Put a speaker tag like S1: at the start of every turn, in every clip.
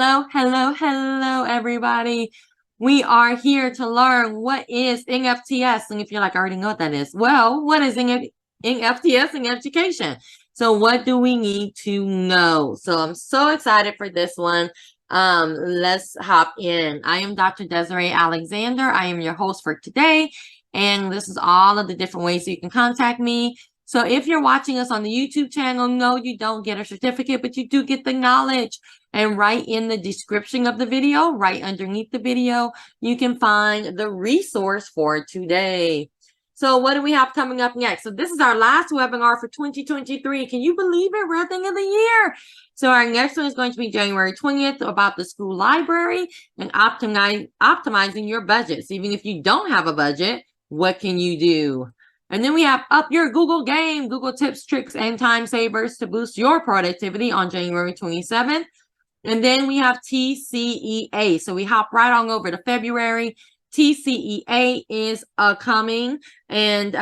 S1: Hello, everybody. We are here to learn what is NFTs. And if you're like, I already know what that is. Well, what is NFTs in education? So what do we need to know? So I'm so excited for this one. Let's hop in. I am Dr. Desiree Alexander. I am your host for today. And this is all of the different ways you can contact me. So if you're watching us on the YouTube channel, no, you don't get a certificate, but you do get the knowledge. And right in the description of the video, right underneath the video, you can find the resource for today. So what do we have coming up next? So this is our last webinar for 2023. Can you believe it? We're at the end of the year. So our next one is going to be January 20th about the school library and optimizing your budgets. Even if you don't have a budget, what can you do? And then we have Up Your Google Game, Google tips, tricks, and time savers to boost your productivity on January 27th. And then we have TCEA. So we hop right on over to February. TCEA is coming. And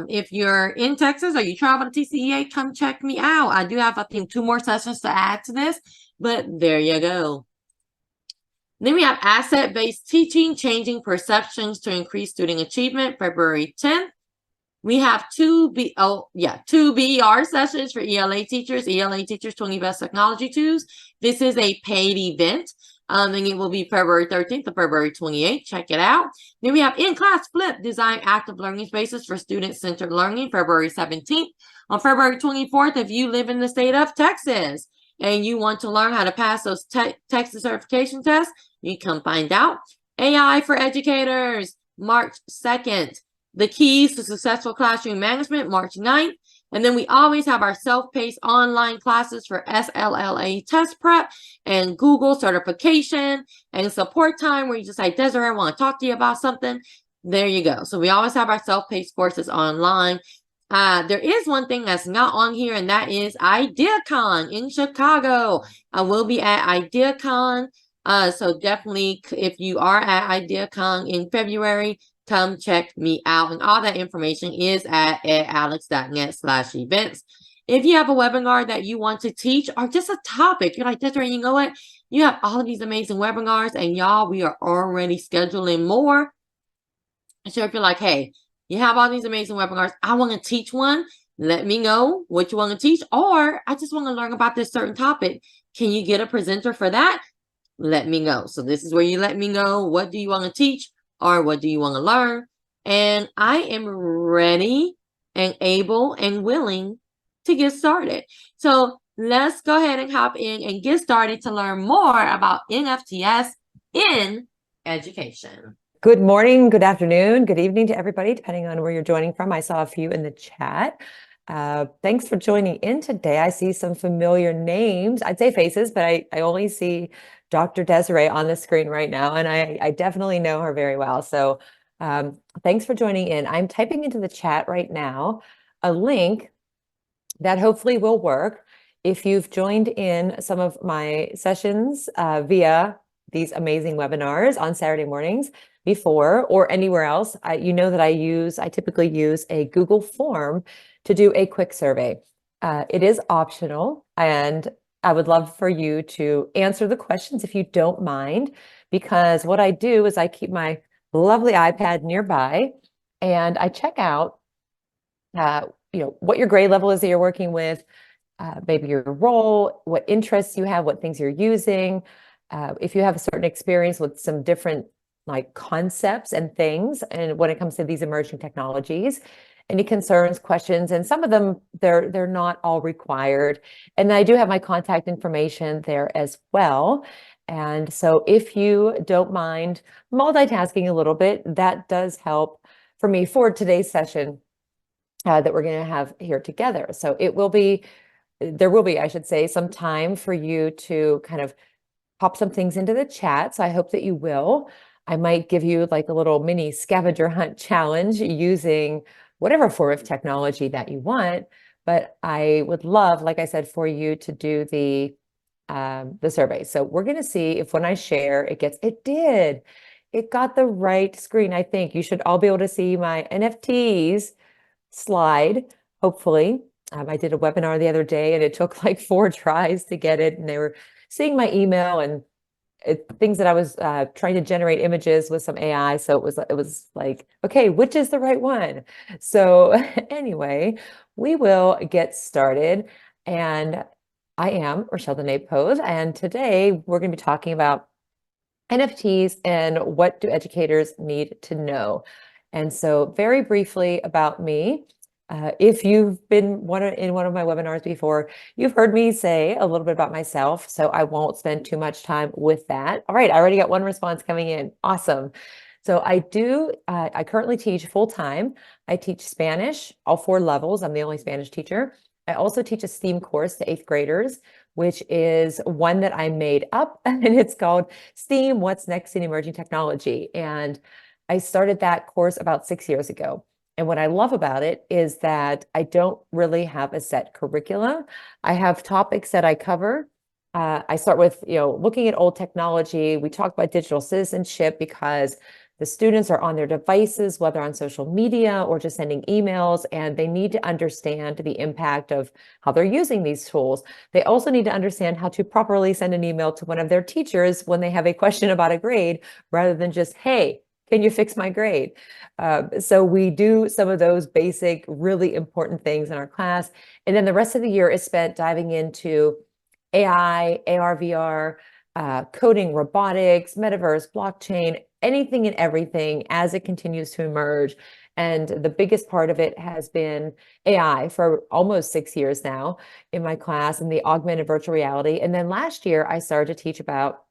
S1: if you're in Texas or you travel to TCEA, come check me out. I do have, I think, 2 more sessions to add to this, but there you go. Then we have Asset-Based Teaching, Changing Perceptions to Increase Student Achievement, February 10th. We have 2 BR sessions for ELA teachers, 20 Best Technology Tools. This is a paid event, and it will be February 13th to February 28th. Check it out. Then we have In-Class Flip, Design Active Learning Spaces for Student-Centered Learning, February 17th. On February 24th, if you live in the state of Texas and you want to learn how to pass those Texas certification tests, you can find out. AI for Educators, March 2nd. The Keys to Successful Classroom Management, March 9th. And then we always have our self-paced online classes for SLLA test prep and Google certification and support time where you just say, Desiree, I want to talk to you about something. There you go. So we always have our self-paced courses online. There is one thing that's not on here, and that is IdeaCon in Chicago. I will be at IdeaCon. So definitely, if you are at IdeaCon in February, come check me out. And all that information is at edalex.net/events. If you have a webinar that you want to teach or just a topic, you're like, Desiree, you know what? You have all of these amazing webinars, and y'all, we are already scheduling more. So if you're like, hey, you have all these amazing webinars, I want to teach one, let me know what you want to teach, or I just want to learn about this certain topic. Can you get a presenter for that? Let me know. So this is where you let me know, what do you want to teach? Or what do you want to learn? And I am ready and able and willing to get started. So let's go ahead and hop in and get started to learn more about NFTs in education.
S2: Good morning, good afternoon, good evening to everybody, depending on where you're joining from. I saw a few in the chat. Thanks for joining in today. I see some familiar names. I'd say faces, but I only see Dr. Desiree on the screen right now, and I definitely know her very well. So thanks for joining in. I'm typing into the chat right now a link that hopefully will work if you've joined in some of my sessions via these amazing webinars on Saturday mornings before or anywhere else. You know that I typically use a Google form to do a quick survey. It is optional, and I would love for you to answer the questions if you don't mind, because what I do is I keep my lovely iPad nearby and I check out, what your grade level is that you're working with, maybe your role, what interests you have, what things you're using, if you have a certain experience with some different like concepts and things, and when it comes to these emerging technologies. Any concerns, questions, and some of them, they're not all required. And I do have my contact information there as well. And so if you don't mind multitasking a little bit, that does help for me for today's session that we're going to have here together. So there will be, I should say, some time for you to kind of pop some things into the chat. So I hope that you will. I might give you like a little mini scavenger hunt challenge using whatever form of technology that you want, but I would love, like I said, for you to do the survey. So we're going to see if when I share, it got the right screen. I think you should all be able to see my NFTs slide, hopefully. I did a webinar the other day and it took like 4 tries to get it, and they were seeing my email and things that I was trying to generate images with some AI. So it was like, okay, which is the right one? So anyway, we will get started. And I am Rachelle Dené Poth, and today we're going to be talking about NFTs and what do educators need to know. And so very briefly about me, if you've been in one of my webinars before, you've heard me say a little bit about myself, so I won't spend too much time with that. All right, I already got one response coming in. Awesome. So I currently teach full-time. I teach Spanish, all 4 levels. I'm the only Spanish teacher. I also teach a STEAM course to 8th graders, which is one that I made up, and it's called STEAM, What's Next in Emerging Technology. And I started that course about 6 years ago. And what I love about it is that I don't really have a set curricula. I have topics that I cover. I start with, looking at old technology. We talk about digital citizenship because the students are on their devices, whether on social media or just sending emails, and they need to understand the impact of how they're using these tools. They also need to understand how to properly send an email to one of their teachers when they have a question about a grade, rather than just, hey, can you fix my grade? So we do some of those basic, really important things in our class. And then the rest of the year is spent diving into AI, AR, VR, coding, robotics, metaverse, blockchain, anything and everything as it continues to emerge. And the biggest part of it has been AI for almost 6 years now in my class, and the augmented virtual reality. And then last year, I started to teach about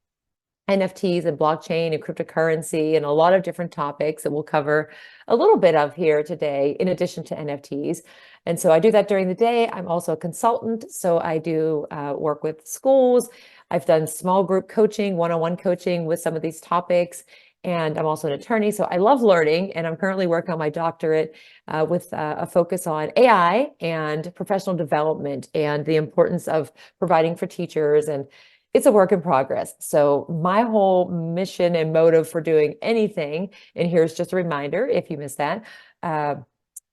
S2: NFTs and blockchain and cryptocurrency and a lot of different topics that we'll cover a little bit of here today, in addition to NFTs. And so I do that during the day. I'm also a consultant, so I do work with schools. I've done small group coaching, one-on-one coaching with some of these topics. And I'm also an attorney, so I love learning. And I'm currently working on my doctorate with a focus on AI and professional development and the importance of providing for teachers. And it's a work in progress. So my whole mission and motive for doing anything, and here's just a reminder if you missed that,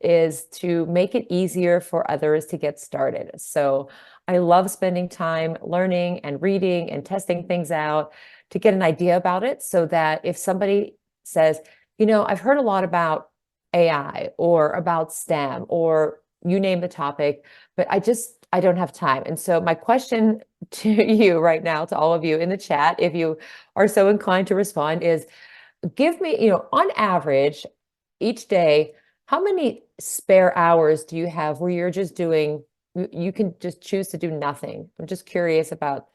S2: is to make it easier for others to get started. So I love spending time learning and reading and testing things out to get an idea about it, so that if somebody says, I've heard a lot about AI or about STEM or you name the topic, but I don't have time. And so my question to you right now, to all of you in the chat, if you are so inclined to respond, is give me, on average, each day, how many spare hours do you have where you're just doing, you can just choose to do nothing? I'm just curious about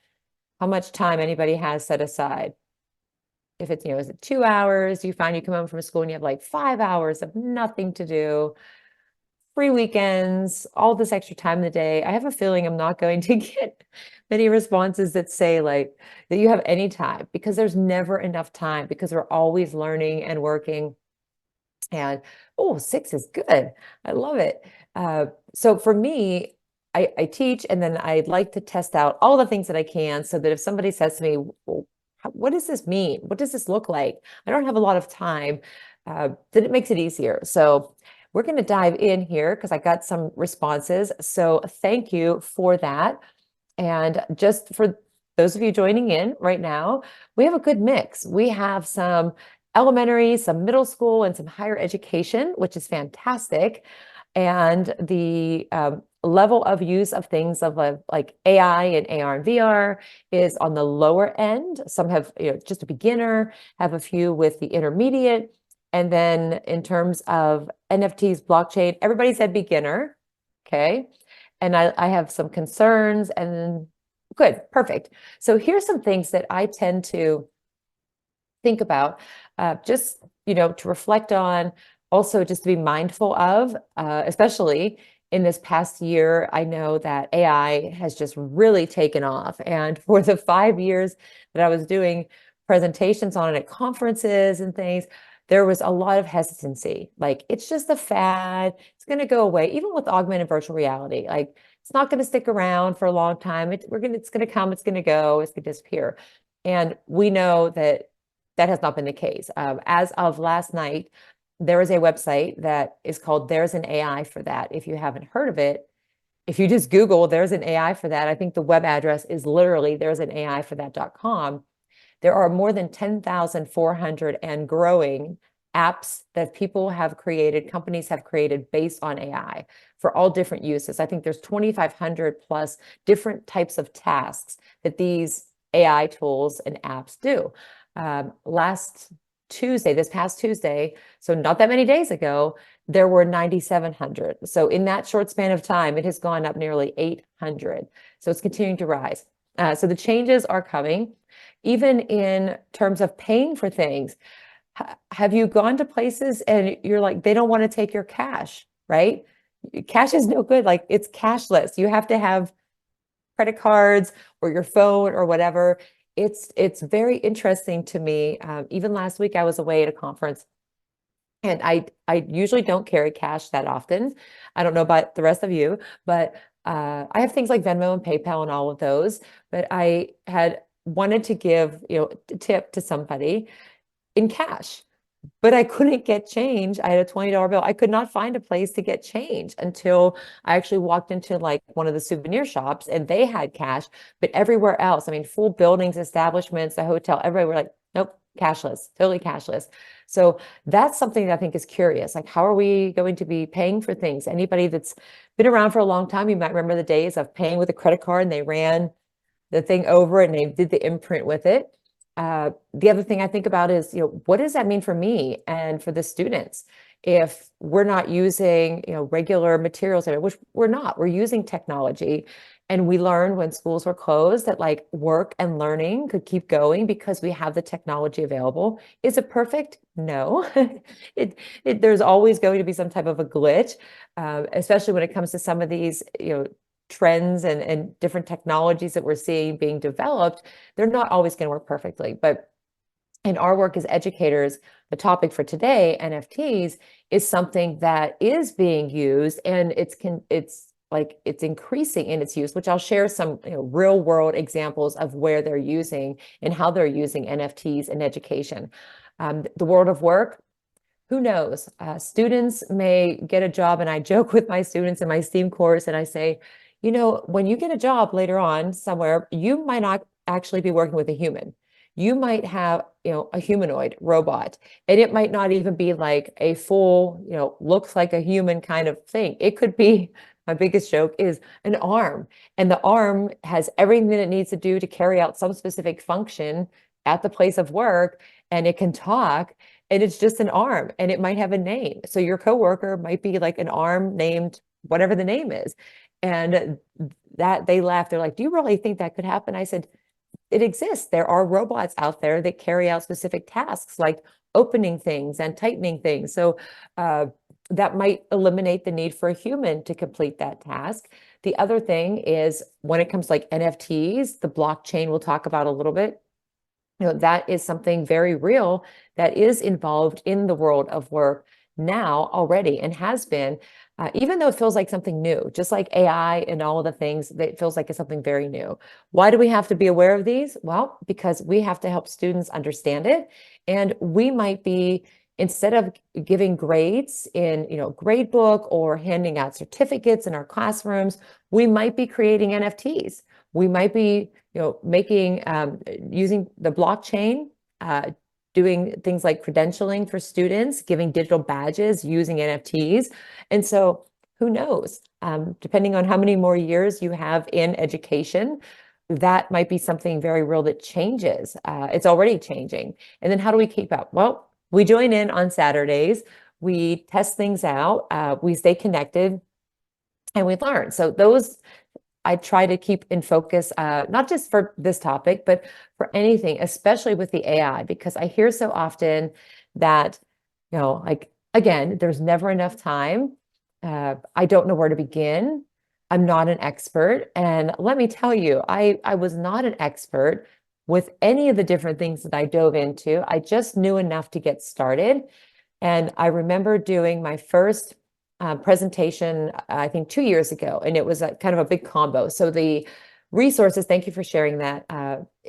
S2: how much time anybody has set aside. If it's, is it 2 hours? You find you come home from school and you have like 5 hours of nothing to do, free weekends, all this extra time in the day. I have a feeling I'm not going to get many responses that say like that you have any time, because there's never enough time, because we're always learning and working. And 6 is good. I love it. So for me, I teach, and then I'd like to test out all the things that I can, so that if somebody says to me, well, what does this mean? What does this look like? I don't have a lot of time. Then it makes it easier. So we're going to dive in here because I got some responses. So thank you for that. And just for those of you joining in right now, we have a good mix. We have some elementary, some middle school, and some higher education, which is fantastic. And the level of use of things of like AI and AR and VR is on the lower end. Some have just a beginner, have a few with the intermediate. And then in terms of NFTs, blockchain, everybody said beginner. Okay. And I have some concerns, and good, perfect. So here's some things that I tend to think about, just, to reflect on, also just to be mindful of, especially in this past year. I know that AI has just really taken off. And for the 5 years that I was doing presentations on it at conferences and things, there was a lot of hesitancy. Like, it's just a fad. It's going to go away. Even with augmented virtual reality, like, it's not going to stick around for a long time. It's going to come, it's going to go, it's going to disappear. And we know that that has not been the case. As of last night, there is a website that is called There's an AI for That. If you haven't heard of it, if you just Google There's an AI for That, I think the web address is literally there's an AI for that.com. there are more than 10,400 and growing apps that people have created, companies have created based on AI for all different uses. I think there's 2,500 plus different types of tasks that these AI tools and apps do. This past Tuesday, so not that many days ago, there were 9,700. So in that short span of time, it has gone up nearly 800. So it's continuing to rise. So the changes are coming, even in terms of paying for things. Have you gone to places and you're like, they don't want to take your cash, right? Cash is no good. Like, it's cashless. You have to have credit cards or your phone or whatever. It's very interesting to me. Even last week, I was away at a conference, and I usually don't carry cash that often. I don't know about the rest of you, but I have things like Venmo and PayPal and all of those. But I had wanted to give, a tip to somebody in cash, but I couldn't get change. I had a $20 bill. I could not find a place to get change until I actually walked into like one of the souvenir shops, and they had cash, but everywhere else, I mean, full buildings, establishments, the hotel, everybody were like, nope, cashless, totally cashless. So that's something that I think is curious. Like, how are we going to be paying for things? Anybody that's been around for a long time, you might remember the days of paying with a credit card and they ran the thing over and they did the imprint with it. The other thing I think about is, what does that mean for me and for the students if we're not using, regular materials, which we're not, we're using technology. And we learned when schools were closed that like work and learning could keep going because we have the technology available. Is it perfect? No. There's always going to be some type of a glitch, especially when it comes to some of these, trends and different technologies that we're seeing being developed. They're not always going to work perfectly. But in our work as educators, the topic for today, NFTs, is something that is being used, and it's increasing in its use, which I'll share some real world examples of where they're using and how they're using NFTs in education. The world of work, who knows? Students may get a job, and I joke with my students in my STEAM course, and I say, when you get a job later on somewhere, you might not actually be working with a human. You might have, a humanoid robot, and it might not even be like a full, looks like a human kind of thing. It could be, my biggest joke is an arm, and the arm has everything that it needs to do to carry out some specific function at the place of work, and it can talk, and it's just an arm, and it might have a name. So your coworker might be like an arm named whatever the name is. And that they laughed. They're like, do you really think that could happen? I said, it exists. There are robots out there that carry out specific tasks like opening things and tightening things. So that might eliminate the need for a human to complete that task. The other thing is when it comes to like NFTs, the blockchain we'll talk about a little bit. That is something very real that is involved in the world of work now already and has been, even though it feels like something new, just like AI and all of the things, that it feels like it's something very new. Why do we have to be aware of these? Well, because we have to help students understand it. And we might be, instead of giving grades in, grade book or handing out certificates in our classrooms, we might be creating NFTs. We might be, making, using the blockchain, doing things like credentialing for students, giving digital badges, using NFTs. And so who knows, depending on how many more years you have in education, that might be something very real that changes. It's already changing. And then how do we keep up? Well, we join in on Saturdays, we test things out, we stay connected, and we learn. So those I try to keep in focus, not just for this topic, but for anything, especially with the AI, because I hear so often that, like, again, there's never enough time. I don't know where to begin. I'm not an expert. And let me tell you, I was not an expert with any of the different things that I dove into. I just knew enough to get started. And I remember doing my first presentation, I think 2 years ago, and it was a kind of a big combo. So the resources, thank you for sharing that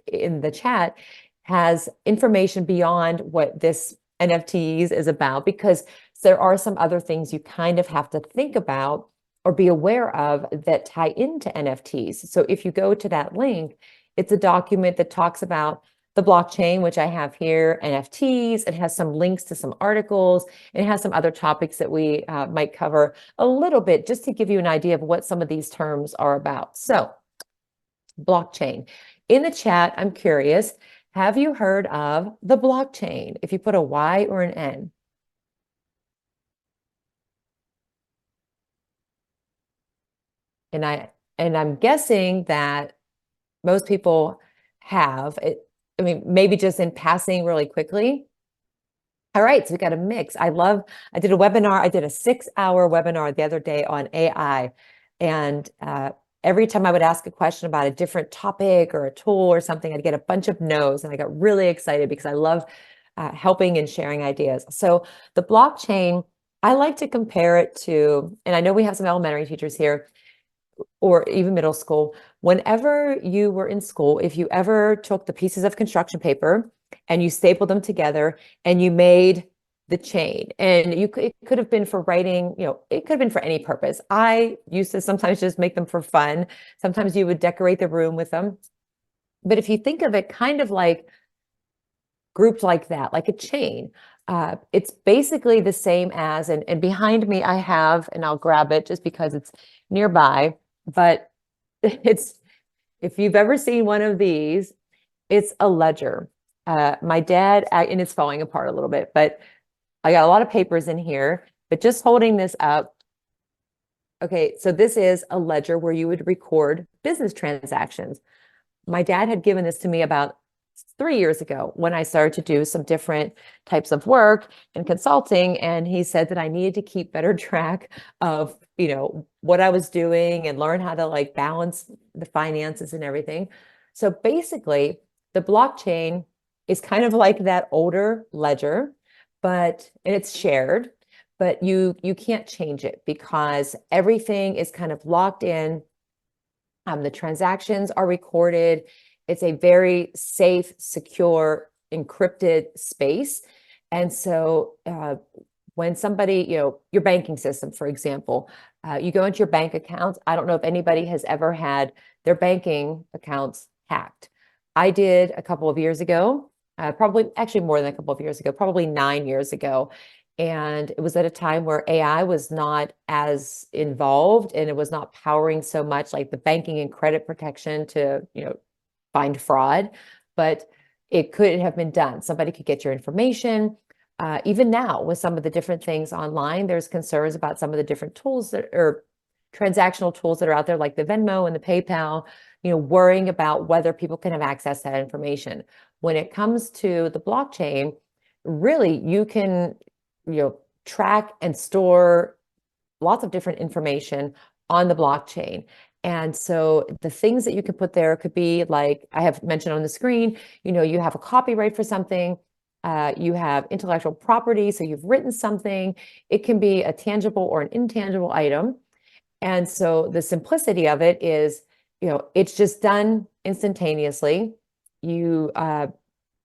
S2: in the chat, has information beyond what this NFTs is about, because there are some other things you kind of have to think about or be aware of that tie into NFTs. So if you go to that link, it's a document that talks about the blockchain, which I have here, NFTs. It has some links to some articles. It has some other topics that we might cover a little bit, just to give you an idea of what some of these terms are about. So, blockchain. In the chat, I'm curious, have you heard of the blockchain? If you put a Y or an N. And I'm guessing that most people have it. I mean, maybe just in passing really quickly. All right, so we got a mix. I did a webinar. I did a 6-hour webinar the other day on AI. And every time I would ask a question about a different topic or a tool or something, I'd get a bunch of no's. And I got really excited because I love helping and sharing ideas. So the blockchain, I like to compare it to, and I know we have some elementary teachers here, or even middle school. Whenever you were in school, if you ever took the pieces of construction paper and you stapled them together and you made the chain, and it could have been for writing, it could have been for any purpose. I used to sometimes just make them for fun. Sometimes you would decorate the room with them. But if you think of it kind of like grouped like that, like a chain, it's basically the same as, and behind me I have, and I'll grab it just because it's nearby, but it's, if you've ever seen one of these, it's a ledger. My dad, and it's falling apart a little bit, but I got a lot of papers in here, but just holding this up. Okay, so this is a ledger where you would record business transactions. My dad had given this to me about 3 years ago when I started to do some different types of work and consulting. And he said that I needed to keep better track of, what I was doing and learn how to like balance the finances and everything. So basically, the blockchain is kind of like that older ledger, and it's shared, but you can't change it because everything is kind of locked in. The transactions are recorded. It's a very safe, secure, encrypted space. And so when somebody, your banking system, for example, you go into your bank account. I don't know if anybody has ever had their banking accounts hacked. I did a couple of years ago, probably actually more than a couple of years ago, probably 9 years ago. And it was at a time where AI was not as involved and it was not powering so much like the banking and credit protection to, find fraud, but it could have been done. Somebody could get your information. Even now, with some of the different things online, there's concerns about some of the different tools that are transactional tools that are out there, like the Venmo and the PayPal, worrying about whether people can have access to that information. When it comes to the blockchain, really, you can, track and store lots of different information on the blockchain. And so the things that you could put there could be like I have mentioned on the screen, you have a copyright for something, you have intellectual property, so you've written something. It can be a tangible or an intangible item. And so the simplicity of it is, it's just done instantaneously. You are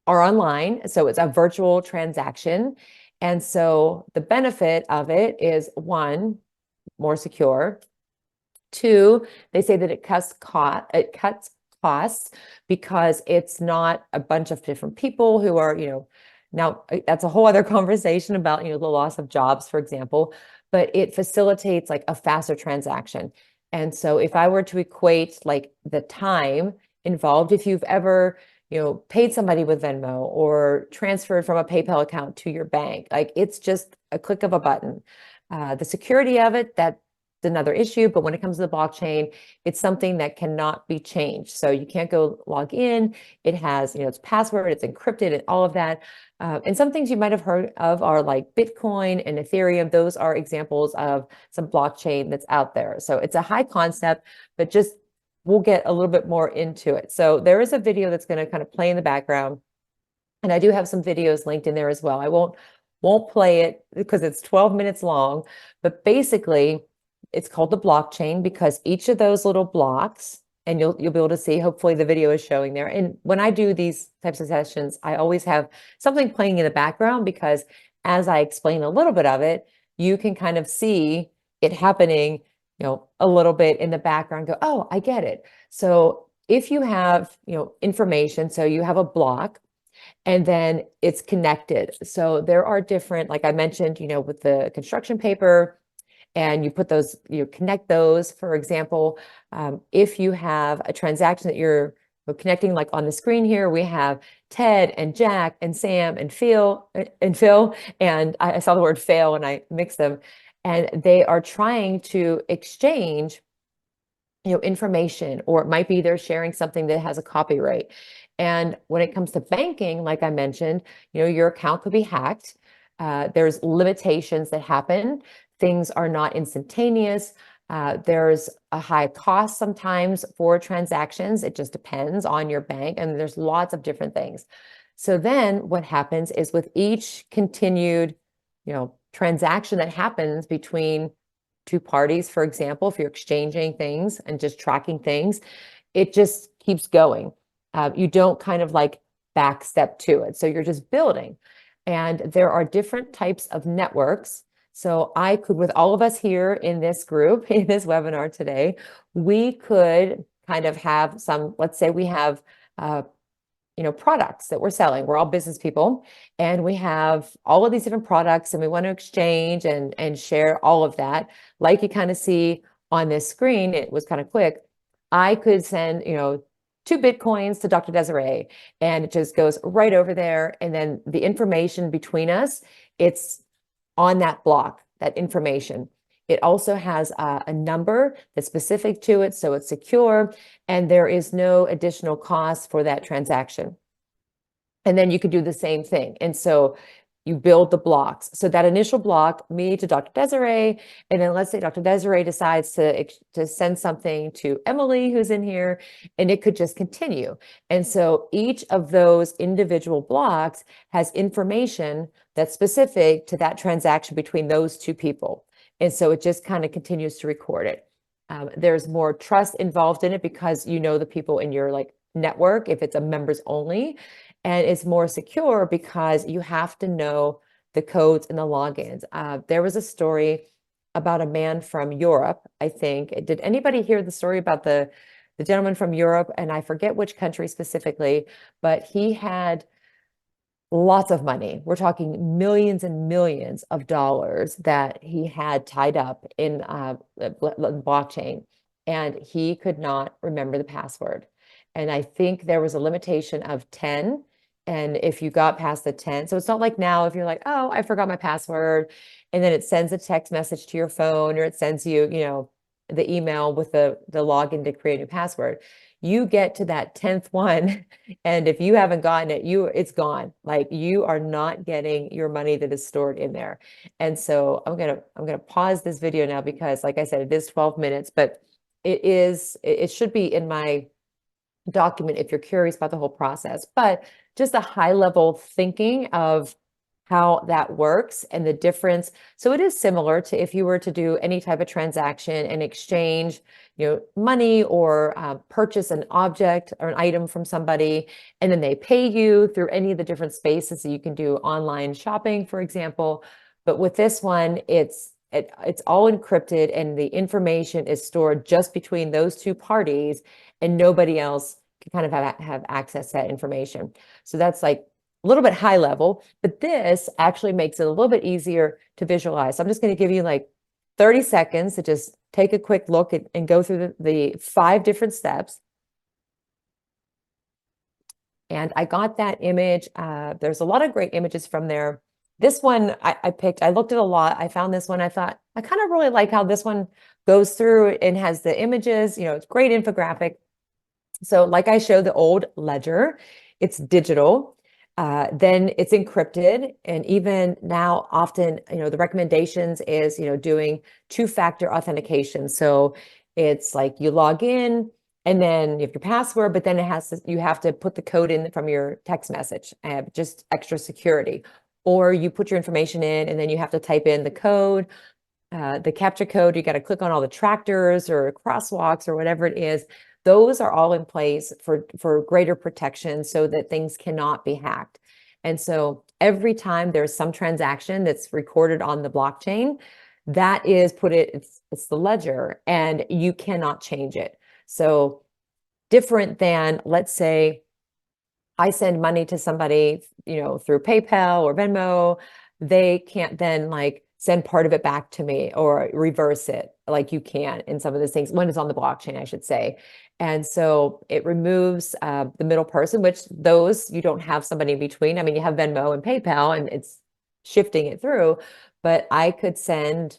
S2: online, so it's a virtual transaction. And so the benefit of it is, one, more secure. Two, they say that it cuts costs because it's not a bunch of different people who are, now that's a whole other conversation about, the loss of jobs, for example, but it facilitates like a faster transaction. And so if I were to equate like the time involved, if you've ever, paid somebody with Venmo or transferred from a PayPal account to your bank, like it's just a click of a button. The security of it, that's another issue, but when it comes to the blockchain, it's something that cannot be changed. So you can't go log in. It has, its password, it's encrypted and all of that. And some things you might have heard of are like Bitcoin and Ethereum. Those are examples of some blockchain that's out there. So it's a high concept, but just we'll get a little bit more into it. So there is a video that's going to kind of play in the background. And I do have some videos linked in there as well. I won't play it because it's 12 minutes long, but basically it's called the blockchain because each of those little blocks, and you'll be able to see, hopefully the video is showing there. And when I do these types of sessions, I always have something playing in the background because as I explain a little bit of it, you can kind of see it happening, a little bit in the background, go, oh, I get it. So if you have, information, so you have a block, and then it's connected. So there are different, like I mentioned, with the construction paper, and you put those, you connect those. For example, if you have a transaction that you're connecting, like on the screen here, we have Ted and Jack and Sam and Phil, and I saw the word fail and I mixed them, and they are trying to exchange information, or it might be they're sharing something that has a copyright. And when it comes to banking, like I mentioned, your account could be hacked. There's limitations that happen. Things are not instantaneous. There's a high cost sometimes for transactions. It just depends on your bank, and there's lots of different things. So then what happens is, with each continued, transaction that happens between two parties, for example, if you're exchanging things and just tracking things, it just keeps going. You don't kind of like back step to it. So you're just building. And there are different types of networks. So I could, with all of us here in this group, in this webinar today, we could kind of have some, let's say we have products that we're selling. We're all business people, and we have all of these different products, and we want to exchange and share all of that. Like you kind of see on this screen, it was kind of quick. I could send, 2 Bitcoins to Dr. Desiree, and it just goes right over there. And then the information between us, it's on that block, that information. It also has a number that's specific to it, so it's secure, and there is no additional cost for that transaction. And then you could do the same thing. And so you build the blocks. So that initial block, me to Dr. Desiree, and then let's say Dr. Desiree decides to send something to Emily, who's in here, and it could just continue. And so each of those individual blocks has information that's specific to that transaction between those two people. And so it just kind of continues to record it. There's more trust involved in it because the people in your network, if it's a members only, and it's more secure because you have to know the codes and the logins. There was a story about a man from Europe, I think. Did anybody hear the story about the gentleman from Europe? And I forget which country specifically, but he had lots of money. We're talking millions and millions of dollars that he had tied up in blockchain, and he could not remember the password. And I think there was a limitation of 10. And if you got past the 10, so it's not like now if you're like, oh, I forgot my password, and then it sends a text message to your phone, or it sends you, the email with the login to create a new password. You get to that 10th one, and if you haven't gotten it, it's gone. Like, you are not getting your money that is stored in there. And so I'm gonna pause this video now because, like I said, it is 12 minutes, but it should be in my document if you're curious about the whole process. But just a high level thinking of how that works and the difference. So it is similar to if you were to do any type of transaction and exchange, money, or purchase an object or an item from somebody, and then they pay you through any of the different spaces that you can do online shopping, for example. But with this one, it's all encrypted, and the information is stored just between those two parties, and nobody else can kind of have access to that information. So that's like a little bit high level, but this actually makes it a little bit easier to visualize. So I'm just going to give you like 30 seconds to just take a quick look and go through the 5 different steps. And I got that image. There's a lot of great images from there. This one I picked, I looked at a lot. I found this one. I thought, I kind of really like how this one goes through and has the images, it's great infographic. So like I showed the old ledger, it's digital. Then it's encrypted. And even now, often, the recommendations is, doing 2-factor authentication. So it's like you log in, and then you have your password, but then you have to put the code in from your text message, just extra security. Or you put your information in, and then you have to type in the code, the captcha code. You got to click on all the tractors or crosswalks or whatever it is. Those are all in place for greater protection so that things cannot be hacked. And so every time there's some transaction that's recorded on the blockchain, that is it's the ledger, and you cannot change it. So different than, let's say, I send money to somebody, through PayPal or Venmo, they can't then like send part of it back to me or reverse it like you can in some of those things when it's on the blockchain, I should say. And so it removes the middle person, which those you don't have somebody in between. I mean, you have Venmo and PayPal and it's shifting it through, but I could send,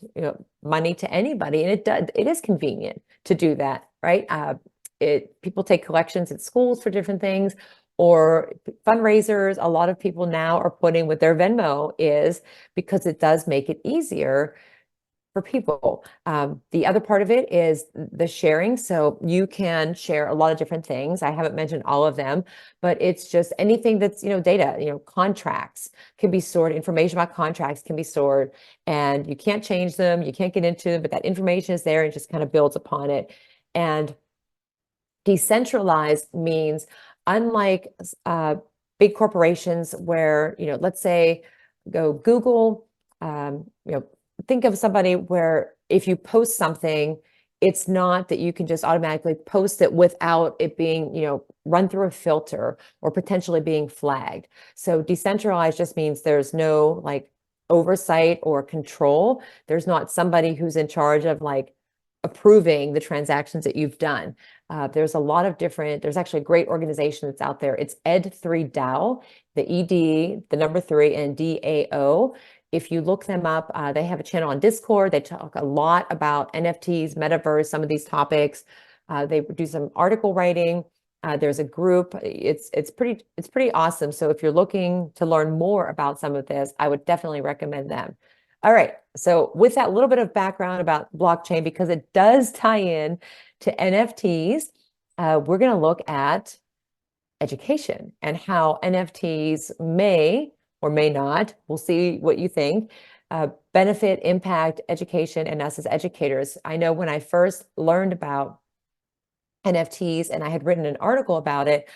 S2: money to anybody, and it is convenient to do that, right? People take collections at schools for different things or fundraisers. A lot of people now are putting what their Venmo is because it does make it easier for people. The other part of it is the sharing. So you can share a lot of different things. I haven't mentioned all of them, but it's just anything that's, data, contracts can be stored, information about contracts can be stored, and you can't change them, you can't get into them, but that information is there and just kind of builds upon it. And decentralized means, unlike big corporations where, let's say go Google, think of somebody where if you post something, it's not that you can just automatically post it without it being, run through a filter or potentially being flagged. So decentralized just means there's no like oversight or control. There's not somebody who's in charge of like approving the transactions that you've done. There's a lot of different, there's actually a great organization that's out there. It's Ed3DAO, the ED, the number 3, and DAO. If you look them up, they have a channel on Discord. They talk a lot about NFTs, metaverse, some of these topics. They do some article writing. There's a group. It's pretty awesome. So if you're looking to learn more about some of this, I would definitely recommend them. All right. So with that little bit of background about blockchain, because it does tie in to NFTs, we're going to look at education and how NFTs may or may not, we'll see what you think, benefit, impact education and us as educators. I know when I first learned about NFTs and I had written an article about it,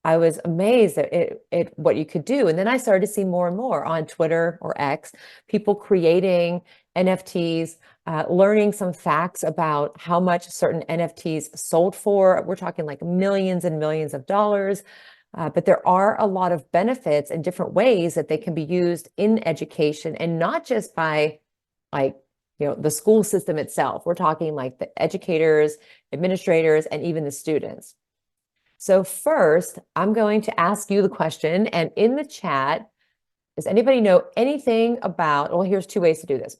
S2: I was amazed at what you could do. And then I started to see more and more on Twitter or X, people creating NFTs, learning some facts about how much certain NFTs sold for. We're talking like millions and millions of dollars. But there are a lot of benefits and different ways that they can be used in education, and not just by like, the school system itself. We're talking like the educators, administrators, and even the students. So first, I'm going to ask you the question, and in the chat, does anybody know anything about, well, here's 2 ways to do this.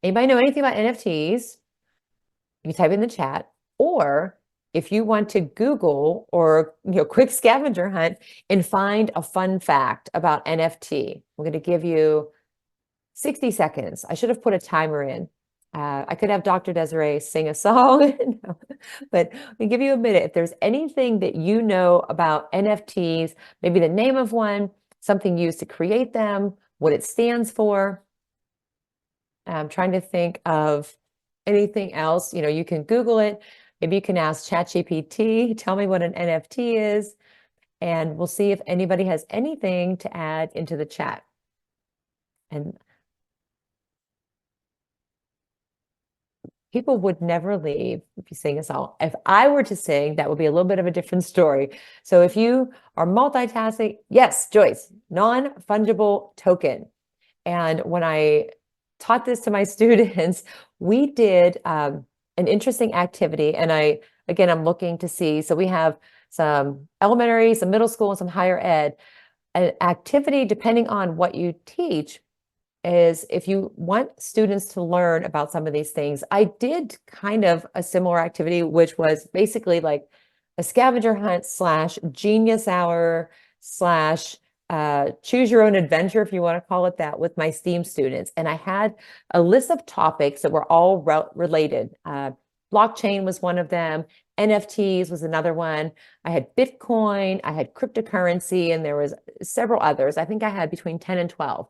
S2: Anybody know anything about NFTs? You type in the chat, or if you want to Google or, quick scavenger hunt and find a fun fact about NFT. We're going to give you 60 seconds. I should have put a timer in. I could have Dr. Desiree sing a song, no, but we give you a minute. If there's anything that you know about NFTs, maybe the name of one, something used to create them, what it stands for. I'm trying to think of anything else. You can Google it. Maybe you can ask ChatGPT, tell me what an NFT is, and we'll see if anybody has anything to add into the chat. And people would never leave if you sing a song. If I were to sing, that would be a little bit of a different story. So if you are multitasking, yes, Joyce, non-fungible token. And when I taught this to my students, we did an interesting activity. And I'm looking to see, so we have some elementary, some middle school, and some higher ed. An activity, depending on what you teach, is if you want students to learn about some of these things. I did kind of a similar activity, which was basically like a scavenger hunt / genius hour / choose your own adventure, if you want to call it that, with my STEAM students. And I had a list of topics that were all related. Blockchain was one of them. NFTs was another one. I had Bitcoin, I had cryptocurrency, and there was several others. I think I had between 10 and 12.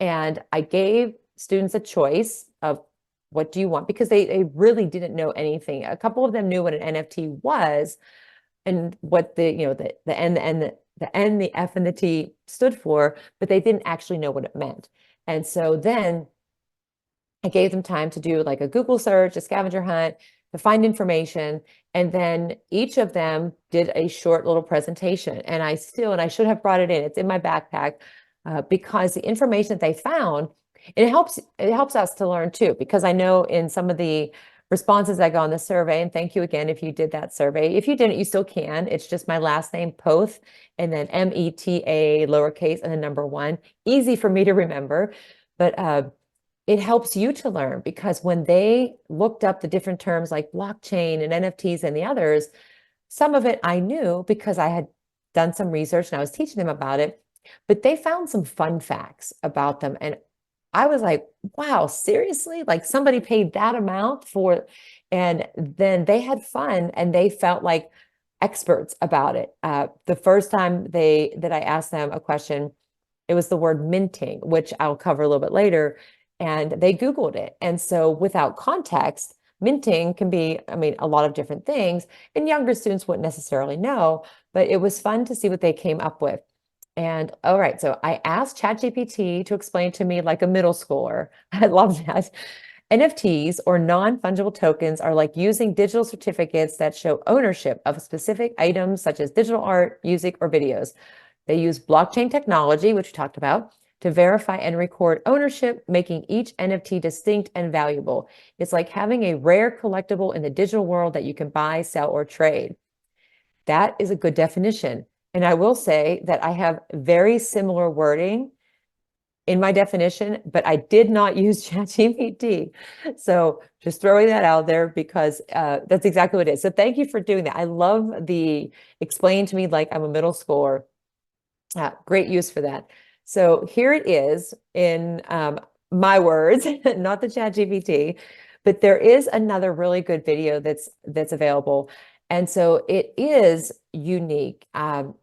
S2: And I gave students a choice of what do you want, because they really didn't know anything. A couple of them knew what an NFT was and what the N, the F, and the T stood for, but they didn't actually know what it meant. And so then I gave them time to do like a Google search, a scavenger hunt. to find information. And then each of them did a short little presentation. And I should have brought it in. It's in my backpack because the information that they found, it helps us to learn too, because I know in some of the responses I got on the survey, and thank you again if you did that survey. If you didn't, you still can. It's just my last name, Poth, and then META, lowercase, and the number 1. Easy for me to remember. But it helps you to learn, because when they looked up the different terms like blockchain and NFTs and the others, some of it I knew because I had done some research and I was teaching them about it, but they found some fun facts about them. And I was like, wow, seriously? Like somebody paid that amount for, and then they had fun and they felt like experts about it. The first time that I asked them a question, it was the word minting, which I'll cover a little bit later, and they Googled it. And so without context, minting can be, I mean, a lot of different things, and younger students wouldn't necessarily know, but it was fun to see what they came up with. And all right, so I asked ChatGPT to explain to me like a middle schooler. I love that. NFTs, or non-fungible tokens, are like using digital certificates that show ownership of specific items such as digital art, music, or videos. They use blockchain technology, which we talked about, to verify and record ownership, making each NFT distinct and valuable. It's like having a rare collectible in the digital world that you can buy, sell, or trade. That is a good definition. And I will say that I have very similar wording in my definition, but I did not use ChatGPT. So just throwing that out there, because that's exactly what it is. So thank you for doing that. I love the explain to me like I'm a middle schooler. Great use for that. So here it is in my words, not the ChatGPT, but there is another really good video that's available. And so it is unique.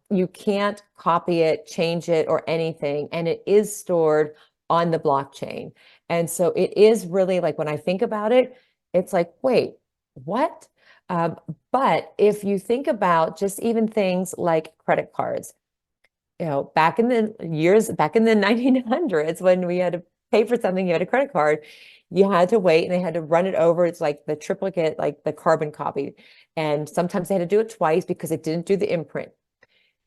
S2: You can't copy it, change it, or anything. And it is stored on the blockchain. And so it is really like, when I think about it, it's like, wait, what? But if you think about just even things like credit cards, back in the 1900s, when we had to pay for something, you had a credit card, you had to wait and they had to run it over. It's like the triplicate, like the carbon copy. And sometimes they had to do it twice because it didn't do the imprint.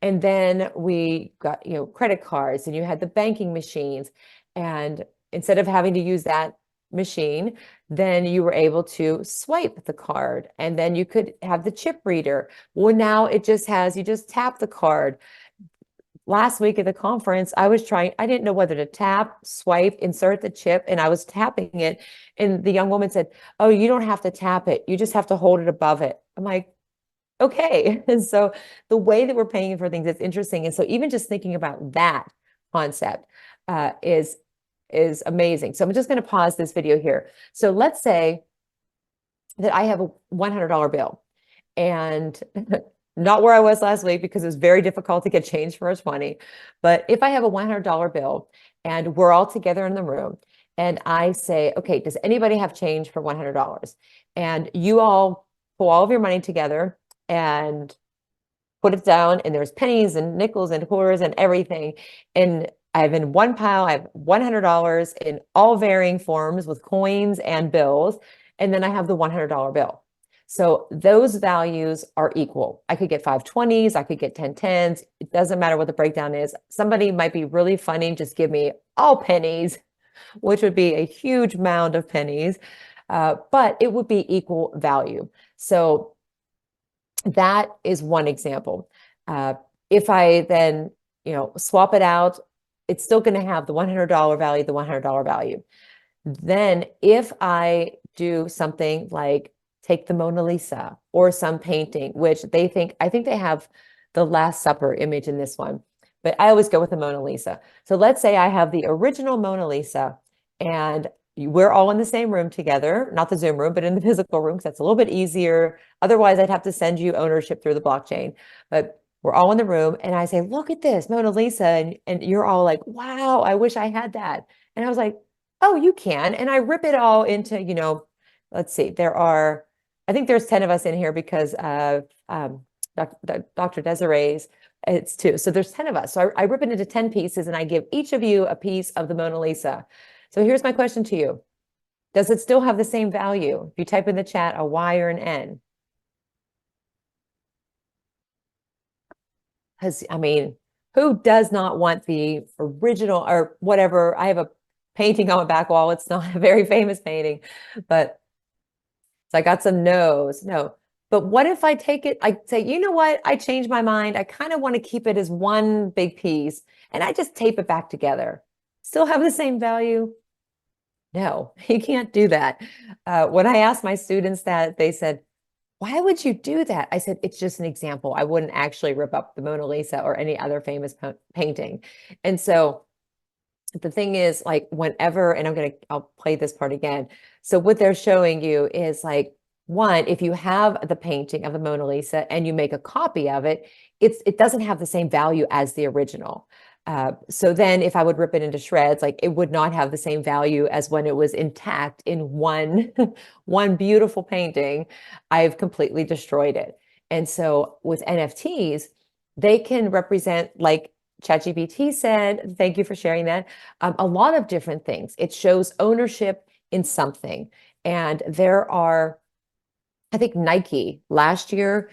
S2: And then we got, credit cards, and you had the banking machines. And instead of having to use that machine, then you were able to swipe the card, and then you could have the chip reader. Well, now you just tap the card. Last week at the conference, I didn't know whether to tap, swipe, insert the chip, and I was tapping it. And the young woman said, "Oh, you don't have to tap it. You just have to hold it above it." I'm like, okay. And so the way that we're paying for things is interesting. And so even just thinking about that concept is amazing. So I'm just going to pause this video here. So let's say that I have a $100 bill, and not where I was last week, because it was very difficult to get change for a 20. But if I have a $100 bill and we're all together in the room, and I say, okay, does anybody have change for $100? And you all pull all of your money together and put it down, and there's pennies and nickels and quarters and everything. And I have in one pile, I have $100 in all varying forms with coins and bills. And then I have the $100 bill. So those values are equal. I could get 5 20s, I could get 10 10s. It doesn't matter what the breakdown is. Somebody might be really funny and just give me all pennies, which would be a huge mound of pennies, but it would be equal value. So that is one example. If I then, swap it out, it's still going to have the $100 value, the $100 value. Then if I do something like take the Mona Lisa or some painting, which I think they have the Last Supper image in this one, but I always go with the Mona Lisa. So let's say I have the original Mona Lisa, and we're all in the same room together, not the Zoom room, but in the physical room, because that's a little bit easier. Otherwise, I'd have to send you ownership through the blockchain. But we're all in the room, and I say, "Look at this, Mona Lisa." And you're all like, "Wow, I wish I had that." And I was like, "Oh, you can." And I rip it all into, let's see, I think there's 10 of us in here because of Dr. Desiree's, it's 2. So there's 10 of us. So I rip it into 10 pieces, and I give each of you a piece of the Mona Lisa. So here's my question to you. Does it still have the same value? If you type in the chat a Y or an N. Because, I mean, who does not want the original or whatever? I have a painting on my back wall. It's not a very famous painting, but so I got some no's. No. But what if I take it, I say, you know what? I changed my mind. I kind of want to keep it as one big piece and I just tape it back together. Still have the same value? No, you can't do that. When I asked my students that, they said, why would you do that? I said, it's just an example. I wouldn't actually rip up the Mona Lisa or any other famous painting. And so the thing is, like, whenever, and I'll play this part again. So what they're showing you is like, one, if you have the painting of the Mona Lisa and you make a copy of it, it doesn't have the same value as the original. So then if I would rip it into shreds, like it would not have the same value as when it was intact in one, one beautiful painting. I've completely destroyed it. And so with NFTs, they can represent, like ChatGPT said, thank you for sharing that, a lot of different things. It shows ownership in something. And there are, I think Nike last year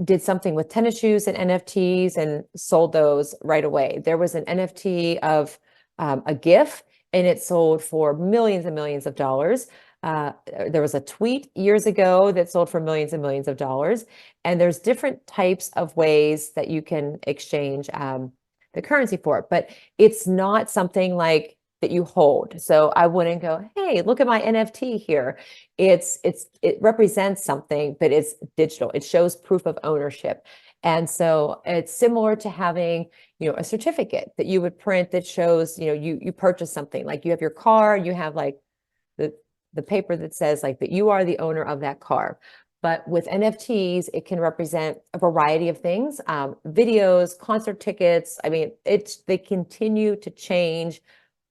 S2: did something with tennis shoes and NFTs and sold those right away. There was an NFT of a GIF and it sold for millions and millions of dollars. There was a tweet years ago that sold for millions and millions of dollars. And there's different types of ways that you can exchange the currency for it, but it's not something like that you hold. So I wouldn't go, hey, look at my NFT here. It represents something, but it's digital. It shows proof of ownership. And so it's similar to having, a certificate that you would print that shows, you purchased something. Like you have your car, you have like the paper that says like that you are the owner of that car. But with NFTs, it can represent a variety of things, videos, concert tickets. I mean, they continue to change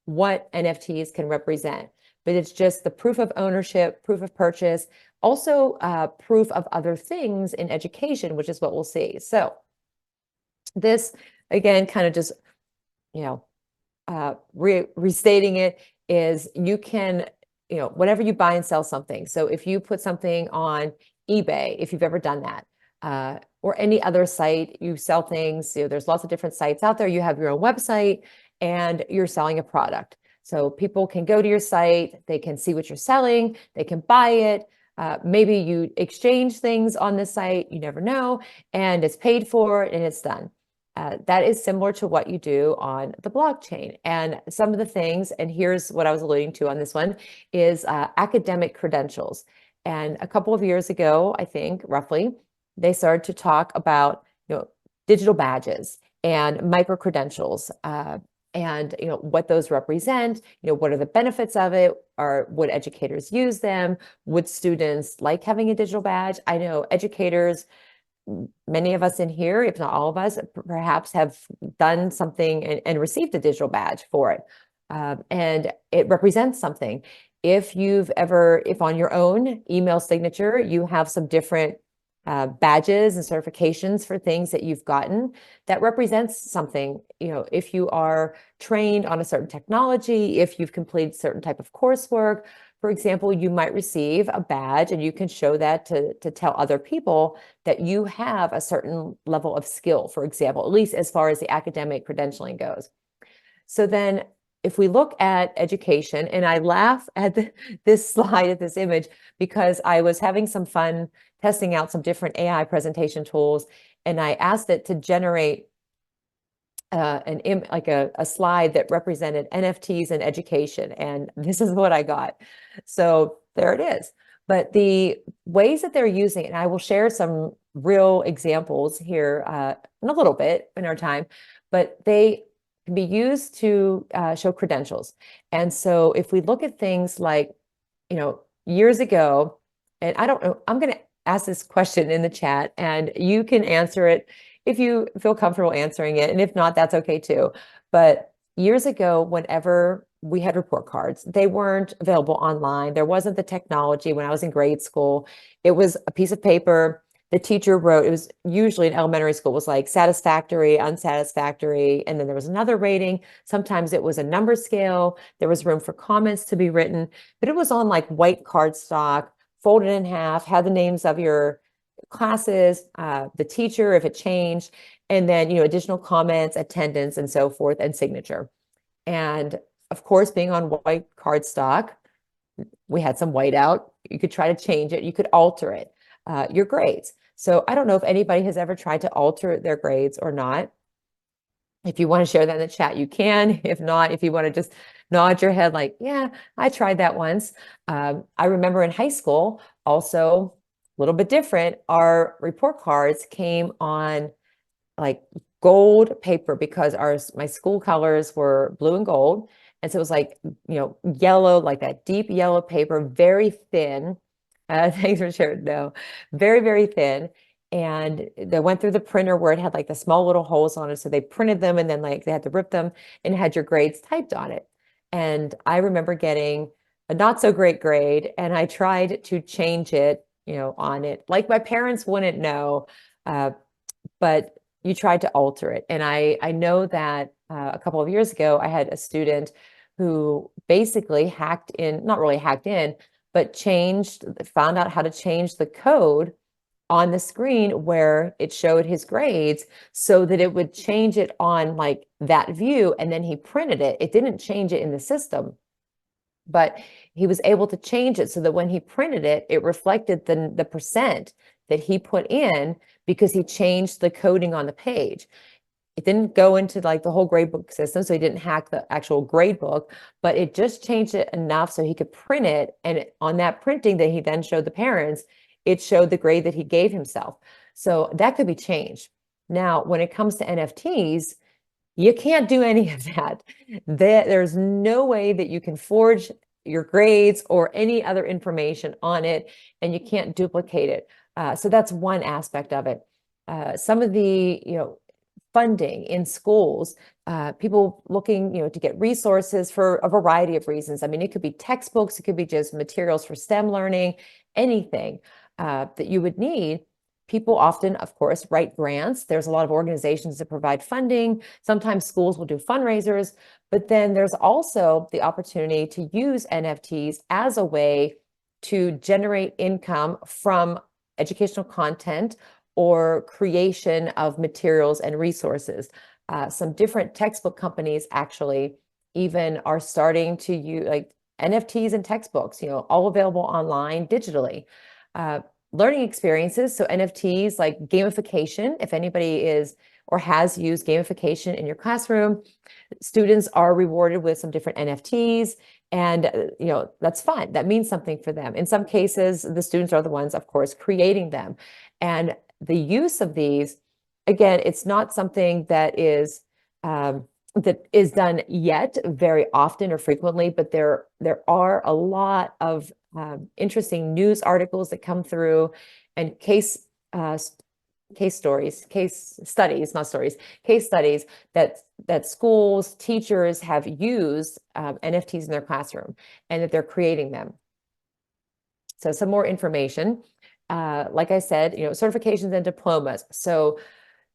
S2: what NFTs can represent, but it's just the proof of ownership, proof of purchase, also proof of other things in education, which is what we'll see. So this, again, kind of just, restating it is you can, whenever you buy and sell something. So if you put something on eBay, if you've ever done that, or any other site, you sell things, there's lots of different sites out there. You have your own website and you're selling a product. So people can go to your site, they can see what you're selling, they can buy it. Maybe you exchange things on the site, you never know, and it's paid for and it's done. That is similar to what you do on the blockchain. And some of the things, and here's what I was alluding to on this one, is academic credentials. And a couple of years ago, I think, roughly, they started to talk about, digital badges and micro-credentials, and what those represent, what are the benefits of it, or would educators use them? Would students like having a digital badge? I know educators, many of us in here, if not all of us, perhaps have done something and received a digital badge for it. And it represents something. If on your own email signature, you have some different badges and certifications for things that you've gotten, that represents something. If you are trained on a certain technology, if you've completed certain type of coursework, for example, you might receive a badge and you can show that to tell other people that you have a certain level of skill, for example, at least as far as the academic credentialing goes. So then if we look at education, and I laugh at this slide, at this image, because I was having some fun testing out some different AI presentation tools, and I asked it to generate a slide that represented NFTs in education, and this is what I got. So there it is. But the ways that they're using it, and I will share some real examples here in a little bit in our time, but they can be used to show credentials. And so if we look at things like, years ago, and I don't know, I'm going to ask this question in the chat and you can answer it if you feel comfortable answering it. And if not, that's okay too. But years ago, whenever we had report cards, they weren't available online. There wasn't the technology when I was in grade school. It was a piece of paper. the teacher wrote, it was usually in elementary school, was like satisfactory, unsatisfactory, and then there was another rating. Sometimes it was a number scale. There was room for comments to be written, but it was on like white cardstock, folded in half, had the names of your classes, the teacher, if it changed, and then, additional comments, attendance, and so forth, and signature. And of course, being on white cardstock, we had some whiteout. You could try to change it. You could alter it, your grades. So I don't know if anybody has ever tried to alter their grades or not. If you want to share that in the chat, you can. If not, if you want to just nod your head like, yeah, I tried that once. I remember in high school, also a little bit different, our report cards came on like gold paper because my school colors were blue and gold. And so it was like, yellow, like that deep yellow paper, very thin. Thanks for sharing. No, very, very thin. And they went through the printer where it had like the small little holes on it. So they printed them and then like they had to rip them and it had your grades typed on it. And I remember getting a not so great grade and I tried to change it, on it. Like my parents wouldn't know, but you tried to alter it. And I know that a couple of years ago, I had a student who basically hacked in, not really hacked in, but found out how to change the code on the screen where it showed his grades so that it would change it on like that view. And then he printed it. It didn't change it in the system, but he was able to change it so that when he printed it, it reflected the percent that he put in because he changed the coding on the page. It didn't go into like the whole gradebook system, so he didn't hack the actual gradebook, but it just changed it enough so he could print it. And on that printing that he then showed the parents, it showed the grade that he gave himself. So that could be changed. Now, when it comes to NFTs, you can't do any of that. There's no way that you can forge your grades or any other information on it, and you can't duplicate it. So that's one aspect of it. Some of the, funding in schools, people looking, to get resources for a variety of reasons. I mean, it could be textbooks, it could be just materials for STEM learning, anything that you would need. People often, of course, write grants. There's a lot of organizations that provide funding. Sometimes schools will do fundraisers, but then there's also the opportunity to use NFTs as a way to generate income from educational content or creation of materials and resources. Some different textbook companies actually even are starting to use like NFTs and textbooks, all available online digitally. Learning experiences, so NFTs like gamification, if anybody is or has used gamification in your classroom, students are rewarded with some different NFTs and that's fun. That means something for them. In some cases, the students are the ones, of course, creating them. And the use of these, again, it's not something that is done yet very often or frequently, but there are a lot of interesting news articles that come through and case studies that schools, teachers have used NFTs in their classroom and that they're creating them. So some more information. Like I said, certifications and diplomas. So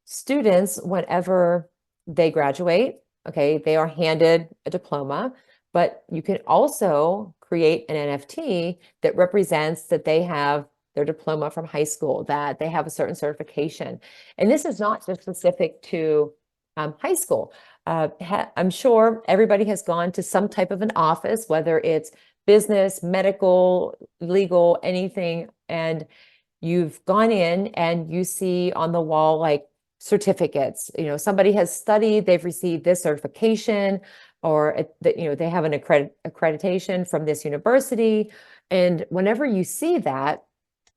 S2: students, whenever they graduate, okay, they are handed a diploma, but you can also create an NFT that represents that they have their diploma from high school, that they have a certain certification. And this is not just specific to high school. I'm sure everybody has gone to some type of an office, whether it's business, medical, legal, anything, and you've gone in and you see on the wall like certificates. Somebody has studied, they've received this certification, or they have an accreditation from this university. And whenever you see that,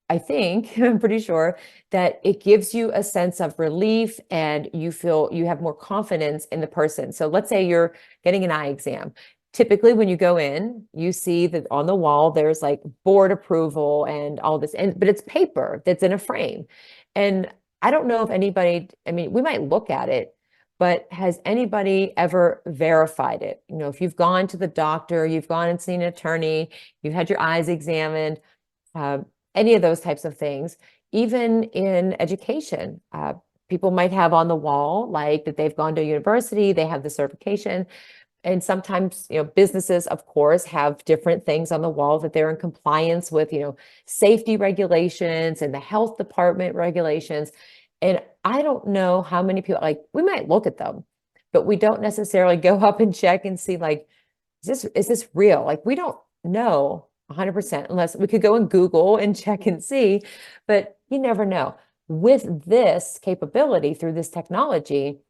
S2: I think, I'm pretty sure that it gives you a sense of relief and you feel you have more confidence in the person. So let's say you're getting an eye exam. Typically, when you go in, you see that on the wall, there's like board approval and all this, but it's paper that's in a frame. And I don't know if anybody, I mean, we might look at it, but has anybody ever verified it? If you've gone to the doctor, you've gone and seen an attorney, you've had your eyes examined, any of those types of things, even in education, people might have on the wall, like that they've gone to university, they have the certification. And sometimes, businesses, of course, have different things on the wall that they're in compliance with, safety regulations and the health department regulations. And I don't know how many people, like, we might look at them, but we don't necessarily go up and check and see, like, is this real? Like, we don't know 100% unless we could go and Google and check and see, but you never know. With this capability through this technology,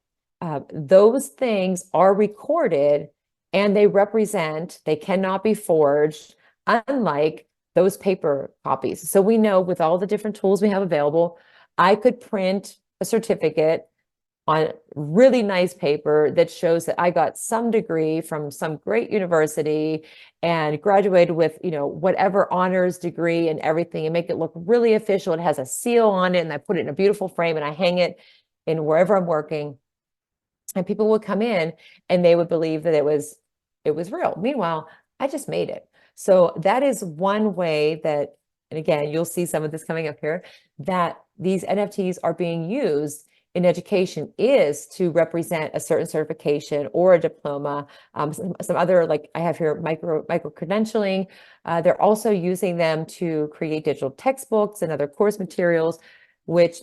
S2: those things are recorded and they cannot be forged, unlike those paper copies. So we know with all the different tools we have available, I could print a certificate on really nice paper that shows that I got some degree from some great university and graduated with, whatever honors degree and everything, and make it look really official. It has a seal on it, and I put it in a beautiful frame and I hang it in wherever I'm working. And people would come in and they would believe that it was real. Meanwhile, I just made it. So that is one way that, and again, you'll see some of this coming up here, that these NFTs are being used in education, is to represent a certain certification or a diploma. Some other, like I have here, micro credentialing. They're also using them to create digital textbooks and other course materials, which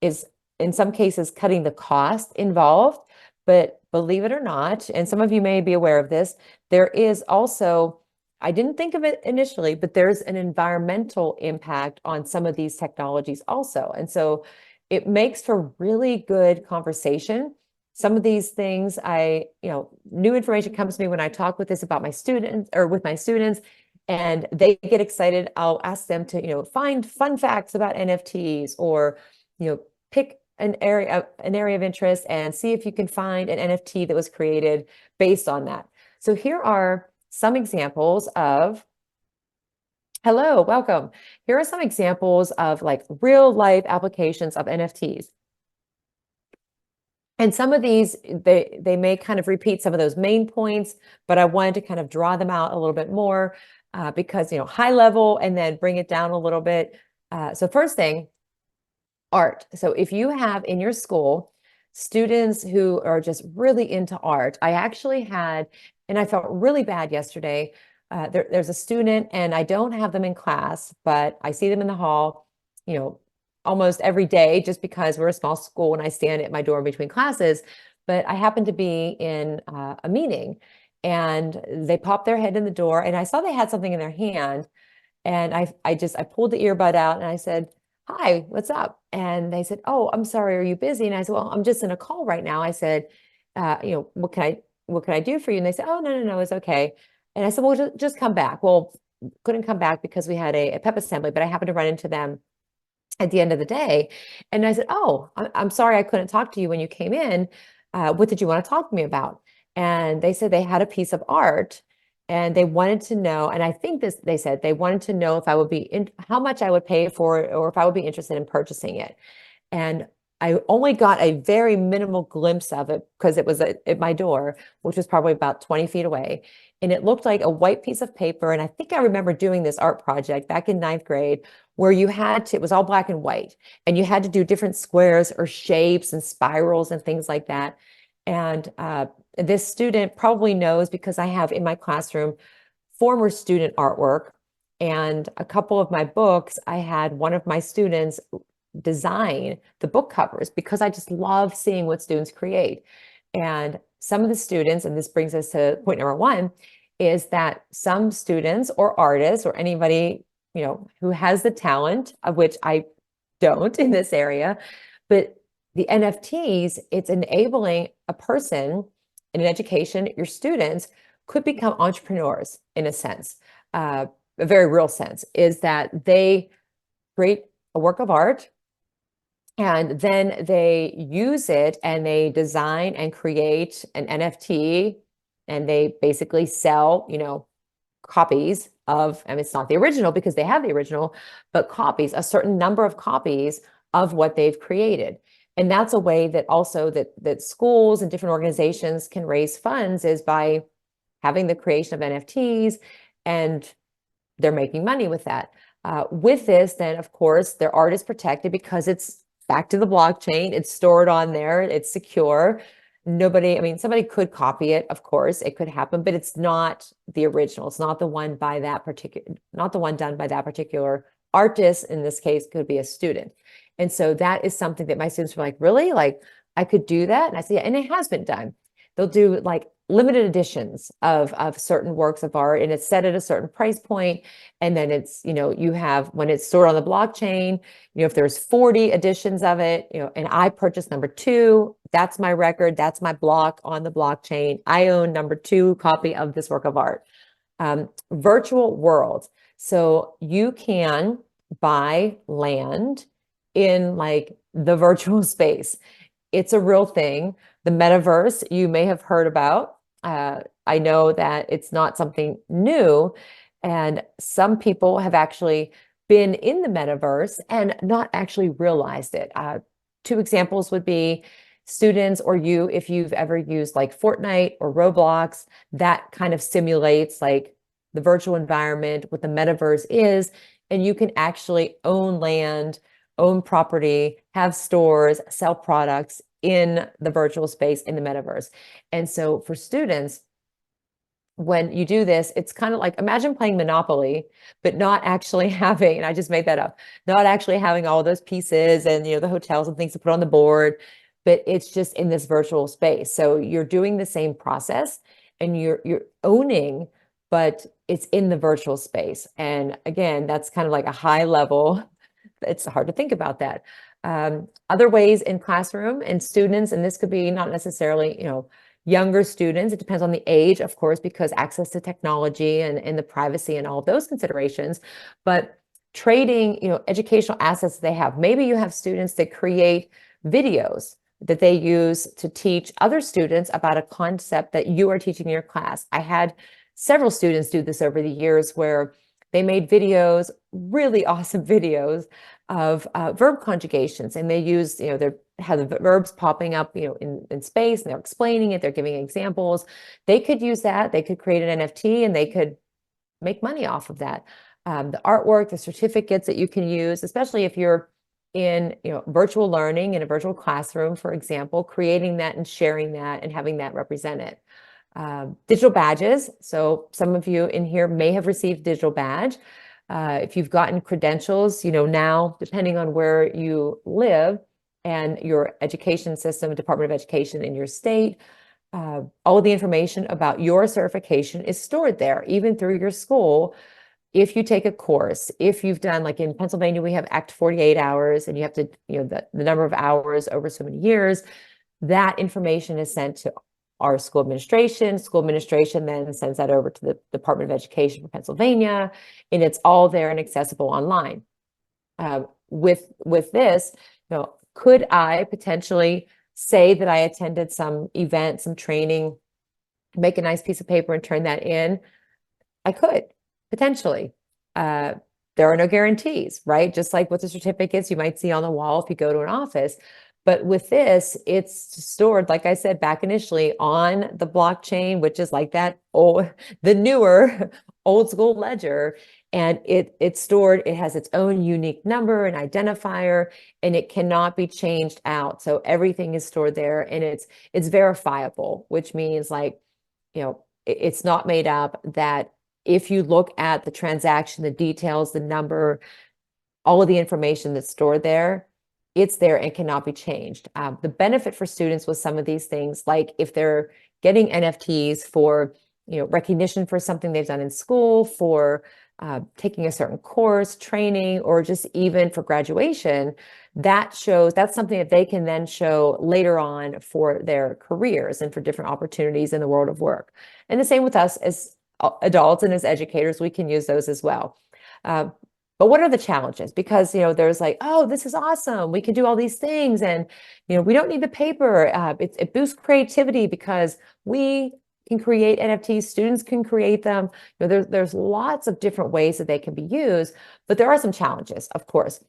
S2: is in some cases cutting the cost involved. But believe it or not, and some of you may be aware of this, there is also, I didn't think of it initially, but there's an environmental impact on some of these technologies also. And so it makes for really good conversation. Some of these things, new information comes to me when I talk with this about my students or with my students, and they get excited. I'll ask them to, find fun facts about NFTs, or, pick an area of interest and see if you can find an NFT that was created based on that. So here are some examples of, hello, welcome. Here are some examples of like real life applications of NFTs. And some of these, they may kind of repeat some of those main points, but I wanted to kind of draw them out a little bit more because, high level, and then bring it down a little bit. So first thing, art. So if you have in your school students who are just really into art, I actually had, and I felt really bad yesterday. There's a student, and I don't have them in class, but I see them in the hall, almost every day, just because we're a small school and I stand at my door between classes. But I happened to be in a meeting, and they popped their head in the door, and I saw they had something in their hand. And I pulled the earbud out and I said, "Hi, what's up?" And they said, "Oh, I'm sorry, are you busy?" And I said, "Well, I'm just in a call right now." I said, "What can I do for you?" And they said, "Oh, no, it's okay." And I said, "Well, just come back." Well, couldn't come back because we had a pep assembly, but I happened to run into them at the end of the day. And I said, "Oh, I'm sorry I couldn't talk to you when you came in. What did you want to talk to me about?" And they said they had a piece of art and they wanted to know, and I think they said they wanted to know if I would how much I would pay for it, or if I would be interested in purchasing it. And I only got a very minimal glimpse of it because it was at my door, which was probably about 20 feet away. And it looked like a white piece of paper. And I think I remember doing this art project back in 9th grade where it was all black and white, and you had to do different squares or shapes and spirals and things like that. And this student probably knows, because I have in my classroom former student artwork, and a couple of my books, I had one of my students design the book covers because I just love seeing what students create. And some of the students, and this brings us to point number one, is that some students or artists or anybody, who has the talent, of which I don't in this area, but the NFTs, it's enabling a person in education, your students could become entrepreneurs in a sense. A very real sense is that they create a work of art, and then they use it and they design and create an NFT, and they basically sell, copies of, I mean, it's not the original because they have the original, but copies, a certain number of copies of what they've created. And that's a way that also that schools and different organizations can raise funds, is by having the creation of NFTs, and they're making money with that. With this, then, of course, their art is protected because it's back to the blockchain. It's stored on there. It's secure. Nobody, I mean, somebody could copy it, of course, it could happen, but it's not the original. It's not the one by that particular, not the one done by that particular artist. In this case, could be a student. And so that is something that my students were like, really? Like, I could do that? And I say, yeah, and it has been done. They'll do like limited editions of certain works of art, and it's set at a certain price point. And then it's, you have, when it's stored on the blockchain, if there's 40 editions of it, and I purchased number 2, that's my record, that's my block on the blockchain. I own number 2 copy of this work of art. Virtual worlds. So you can buy land in like the virtual space. It's a real thing. The metaverse, you may have heard about. I know that it's not something new, and some people have actually been in the metaverse and not actually realized it. 2 examples would be students, or you, if you've ever used like Fortnite or Roblox, that kind of simulates like the virtual environment, what the metaverse is, and you can actually own land, own property, have stores, sell products in the virtual space in the metaverse. And so for students, when you do this, it's kind of like, imagine playing Monopoly, but not actually having, and I just made that up, not actually having all those pieces and, the hotels and things to put on the board, but it's just in this virtual space. So you're doing the same process and you're owning, but it's in the virtual space. And again, that's kind of like a high level. It's hard to think about that. Other ways in classroom and students, and this could be not necessarily, younger students. It depends on the age, of course, because access to technology and the privacy and all of those considerations. But trading, educational assets they have. Maybe you have students that create videos that they use to teach other students about a concept that you are teaching in your class. I had several students do this over the years where they made videos, really awesome videos of verb conjugations, and they use, they have the verbs popping up, in space, and they're explaining it, they're giving examples. They could use that, they could create an NFT, and they could make money off of that. The artwork, the certificates that you can use, especially if you're in, virtual learning in a virtual classroom, for example, creating that and sharing that and having that represented. Digital badges. So some of you in here may have received digital badge. If you've gotten credentials, now, depending on where you live and your education system, Department of Education in your state, all of the information about your certification is stored there, even through your school. If you take a course, if you've done, like in Pennsylvania, we have Act 48 hours, and you have to, the number of hours over so many years, that information is sent to our school administration. School administration then sends that over to the Department of Education for Pennsylvania, and it's all there and accessible online. With this, could I potentially say that I attended some event, some training, make a nice piece of paper and turn that in? I could, potentially. There are no guarantees, right? Just like with the certificates you might see on the wall if you go to an office. But with this, it's stored, like I said back initially, on the blockchain, which is like that the newer old school ledger. And it's stored, it has its own unique number and identifier, and it cannot be changed out. So everything is stored there, and it's verifiable, which means like, it's not made up. That if you look at the transaction, the details, the number, all of the information that's stored there, it's there and cannot be changed. The benefit for students with some of these things, like if they're getting NFTs for, recognition for something they've done in school, for taking a certain course, training, or just even for graduation, that's something that they can then show later on for their careers and for different opportunities in the world of work. And the same with us as adults and as educators, we can use those as well. But what are the challenges? Because, there's like, oh, this is awesome, we can do all these things, and, we don't need the paper. It boosts creativity because we can create NFTs, students can create them. There's lots of different ways that they can be used, but there are some challenges, of course.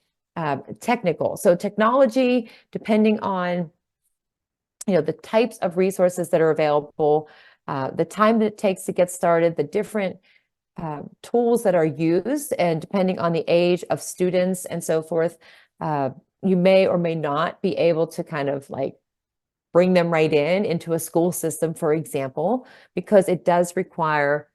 S2: Technical. So technology, depending on, the types of resources that are available, the time that it takes to get started, the different tools that are used, and depending on the age of students and so forth, you may or may not be able to kind of like bring them right into a school system, for example, because it does require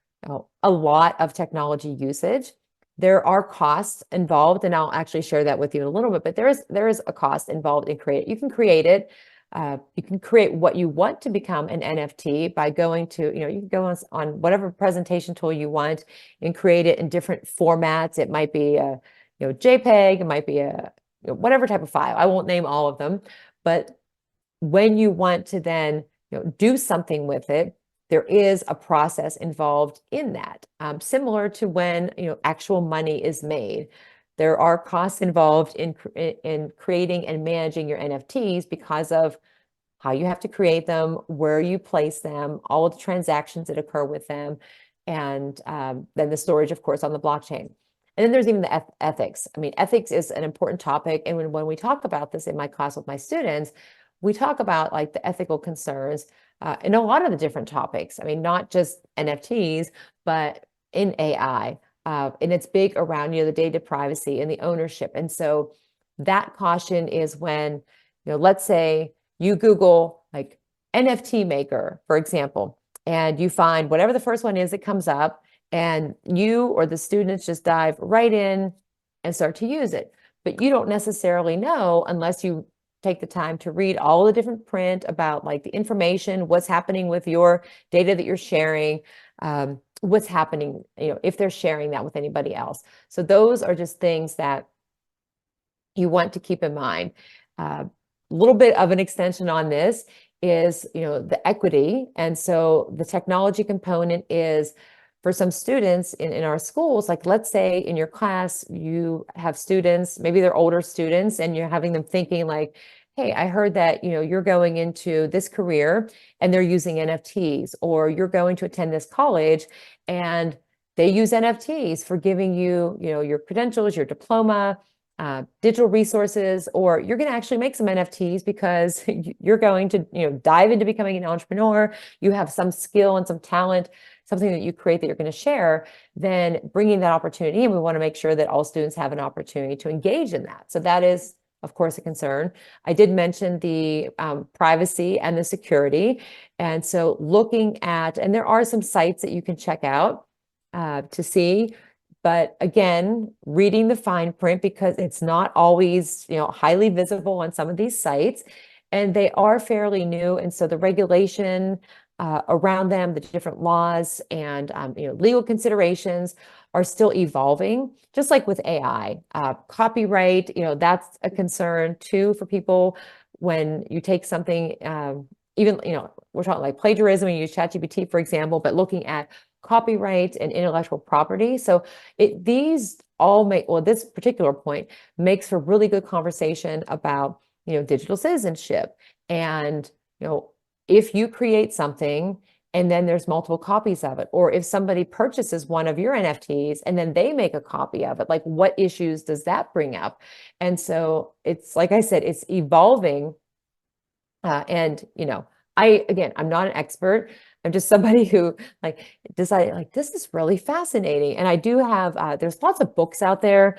S2: a lot of technology usage. There are costs involved, and I'll actually share that with you in a little bit, but there is a cost involved in create. You can create it. You can create what you want to become an NFT by going to, you can go on whatever presentation tool you want and create it in different formats. It might be a, JPEG, it might be a, whatever type of file. I won't name all of them, but when you want to then do something with it, there is a process involved in that, similar to when actual money is made. There are costs involved in creating and managing your NFTs because of how you have to create them, where you place them, all of the transactions that occur with them, and then the storage, of course, on the blockchain. And then there's even the ethics. I mean, ethics is an important topic. And when we talk about this in my class with my students, we talk about like the ethical concerns in a lot of the different topics. I mean, not just NFTs, but in AI. And it's big around, the data privacy and the ownership. And so that caution is when, let's say you Google like NFT maker, for example, and you find whatever the first one is that comes up, and you or the students just dive right in and start to use it. But you don't necessarily know unless you take the time to read all the different print about like the information, what's happening with your data that you're sharing, what's happening, if they're sharing that with anybody else. So those are just things that you want to keep in mind. A little bit of an extension on this is, the equity. And so the technology component is for some students in our schools, like let's say in your class, you have students, maybe they're older students, and you're having them thinking like, hey, I heard that, you're going into this career and they're using NFTs, or you're going to attend this college and they use NFTs for giving you, your credentials, your diploma, digital resources, or you're going to actually make some NFTs because you're going to, dive into becoming an entrepreneur. You have some skill and some talent, something that you create that you're going to share, then bringing that opportunity. And we want to make sure that all students have an opportunity to engage in that. So that is, of course, a concern. I did mention the privacy and the security. And so looking at, and there are some sites that you can check out to see. But again, reading the fine print, because it's not always, highly visible on some of these sites, and they are fairly new. And so the regulation around them, the different laws and, legal considerations are still evolving, just like with AI. Copyright, that's a concern too for people when you take something, even, we're talking like plagiarism, and you use ChatGPT, for example, but looking at copyright and intellectual property. So these all make, well, this particular point makes for really good conversation about, digital citizenship. And, if you create something and then there's multiple copies of it, or if somebody purchases one of your NFTs and then they make a copy of it, like what issues does that bring up? And so it's, like I said, it's evolving. And, I'm not an expert. I'm just somebody who like decided like, this is really fascinating. And I do have, there's lots of books out there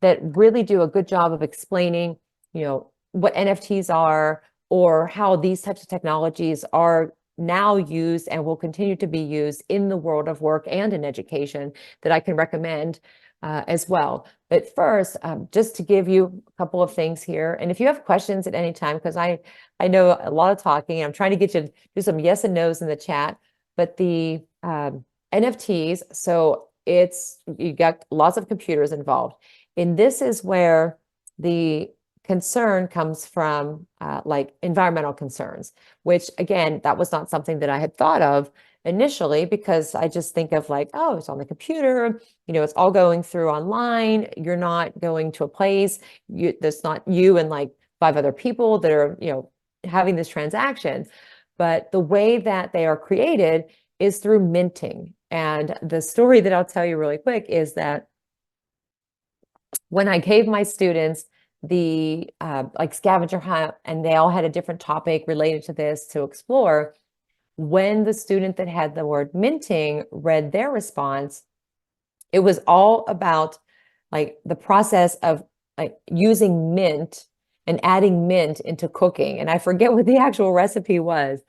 S2: that really do a good job of explaining, what NFTs are, or how these types of technologies are now used and will continue to be used in the world of work and in education, that I can recommend as well. But first, just to give you a couple of things here, and if you have questions at any time, because I know a lot of talking, I'm trying to get you to do some yes and no's in the chat, but the NFTs, so you got lots of computers involved. And this is where the concern comes from, like environmental concerns, which again, that was not something that I had thought of initially, because I just think of like, oh, it's on the computer, it's all going through online. You're not going to a place, there's not you and like 5 other people that are, having this transaction. But the way that they are created is through minting. And the story that I'll tell you really quick is that when I gave my students the like scavenger hunt, and they all had a different topic related to this to explore, when the student that had the word minting read their response, It was all about like the process of like using mint and adding mint into cooking. And I forget what the actual recipe was,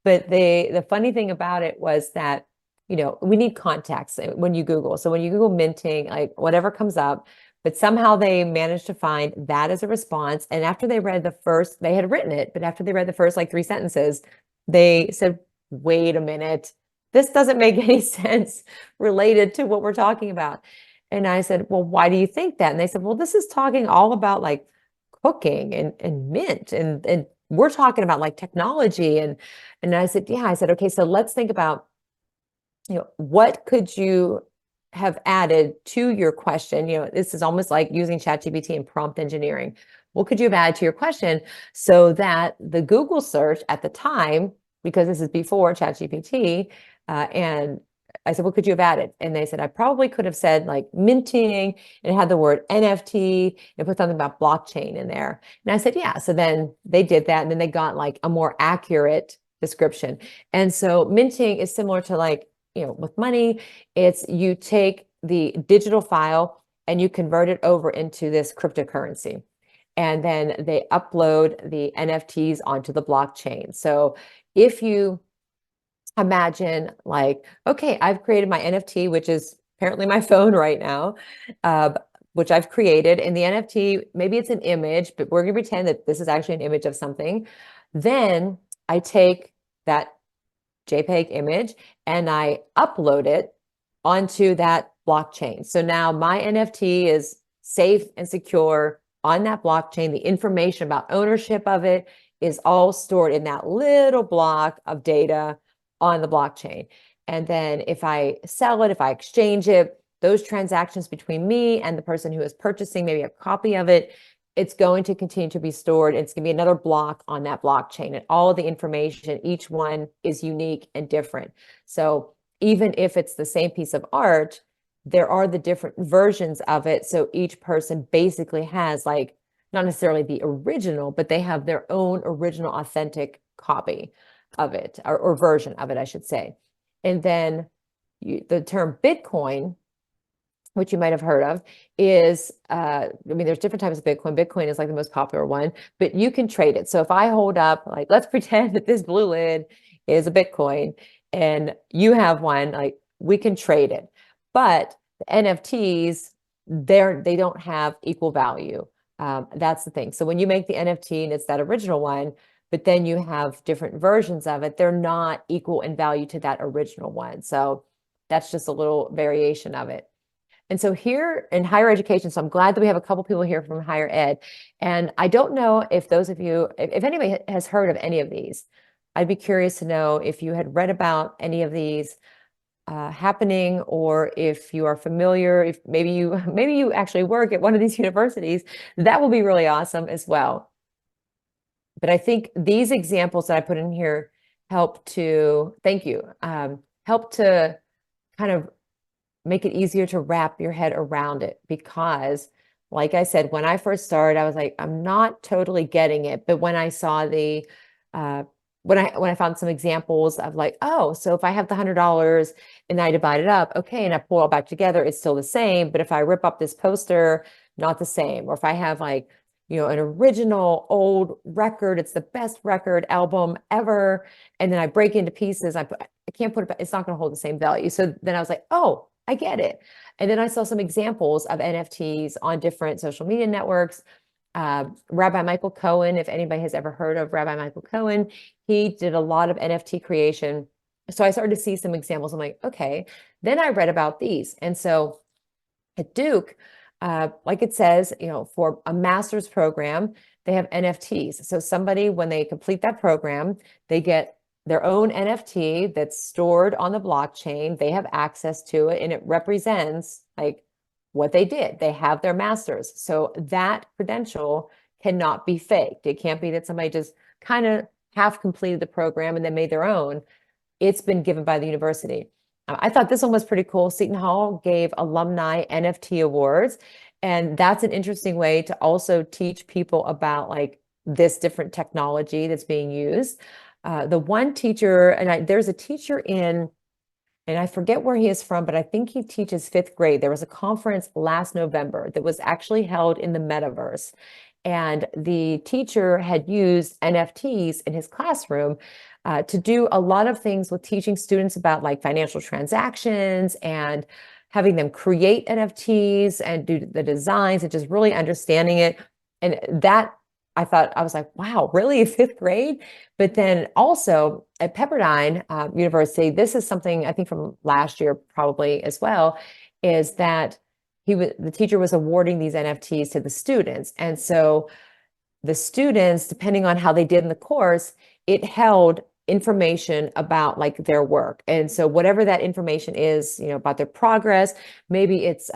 S2: but the funny thing about it was that, you know, we need context when you Google. So when you Google minting, like whatever comes up, but somehow they managed to find that as a response. And after they read the first, they had written it, but after they read the first like 3 sentences, they said, wait a minute, this doesn't make any sense related to what we're talking about. And I said, well, why do you think that? And they said, well, this is talking all about like cooking and mint and we're talking about like technology. And I said, yeah, I said, okay, so let's think about, you know, what could you have added to your question? You know, this is almost like using ChatGPT and prompt engineering. What could you have added to your question so that the Google search at the time, because this is before ChatGPT, and I said, what could you have added? And they said, I probably could have said like minting and it had the word NFT and put something about blockchain in there. And I said, yeah. So then they did that and then they got like a more accurate description. And so minting is similar to like, you know, with money, it's you take the digital file and you convert it over into this cryptocurrency. And then they upload the NFTs onto the blockchain. So if you imagine like, okay, I've created my NFT, which is apparently my phone right now, which I've created. And the NFT, maybe it's an image, but we're going to pretend that this is actually an image of something. Then I take that JPEG image and I upload it onto that blockchain. So now my NFT is safe and secure on that blockchain. The information about ownership of it is all stored in that little block of data on the blockchain. And then if I sell it, if I exchange it, those transactions between me and the person who is purchasing maybe a copy of it, it's going to continue to be stored. It's going to be another block on that blockchain, and all of the information, each one is unique and different. So even if it's the same piece of art, there are the different versions of it. So each person basically has like, not necessarily the original, but they have their own original authentic copy of it, or version of it, I should say. And then the term Bitcoin, which you might have heard of, is, I mean, there's different types of Bitcoin. Bitcoin is like the most popular one, but you can trade it. So if I hold up, like, let's pretend that this blue lid is a Bitcoin and you have one, like, we can trade it. But the NFTs, they don't have equal value. That's the thing. So when you make the NFT and it's that original one, but then you have different versions of it, they're not equal in value to that original one. So that's just a little variation of it. And so here in higher education, so I'm glad that we have a couple people here from higher ed. And I don't know if those of you, if anybody has heard of any of these, I'd be curious to know if you had read about any of these happening, or if you are familiar, if maybe you actually work at one of these universities, that will be really awesome as well. But I think these examples that I put in here help to, thank you, help to kind of make it easier to wrap your head around it. Because like I said, when I first started, I was like, I'm not totally getting it. But when I saw the, when I found some examples of like, oh, so if I have the $100 and I divide it up, okay, and I pull it all back together, it's still the same. But if I rip up this poster, not the same. Or if I have like, you know, an original old record, it's the best record album ever, and then I break into pieces, I can't put it back, it's not going to hold the same value. So then I was like, oh, I get it. And then I saw some examples of NFTs on different social media networks. Rabbi Michael Cohen, if anybody has ever heard of Rabbi Michael Cohen, he did a lot of NFT creation. So I started to see some examples. I'm like, okay. Then I read about these. And so at Duke, like it says, you know, for a master's program, they have NFTs. So somebody, when they complete that program, they get their own NFT that's stored on the blockchain. They have access to it, and it represents like what they did. They have their master's. So that credential cannot be faked. It can't be that somebody just kind of half completed the program and then made their own. It's been given by the university. I thought this one was pretty cool. Seton Hall gave alumni NFT awards, and that's an interesting way to also teach people about like this different technology that's being used. The one teacher, and there's a teacher in and I forget where he is from, but I think he teaches fifth grade. There was a conference last November that was actually held in the metaverse. And the teacher had used NFTs in his classroom to do a lot of things with teaching students about like financial transactions and having them create NFTs and do the designs and just really understanding it. And that I thought, I was like, wow, really? Fifth grade? But then also at Pepperdine University, this is something I think from last year probably as well, is that the teacher was awarding these NFTs to the students. And so the students, depending on how they did in the course, it held information about like their work. And so whatever that information is, about their progress, maybe it's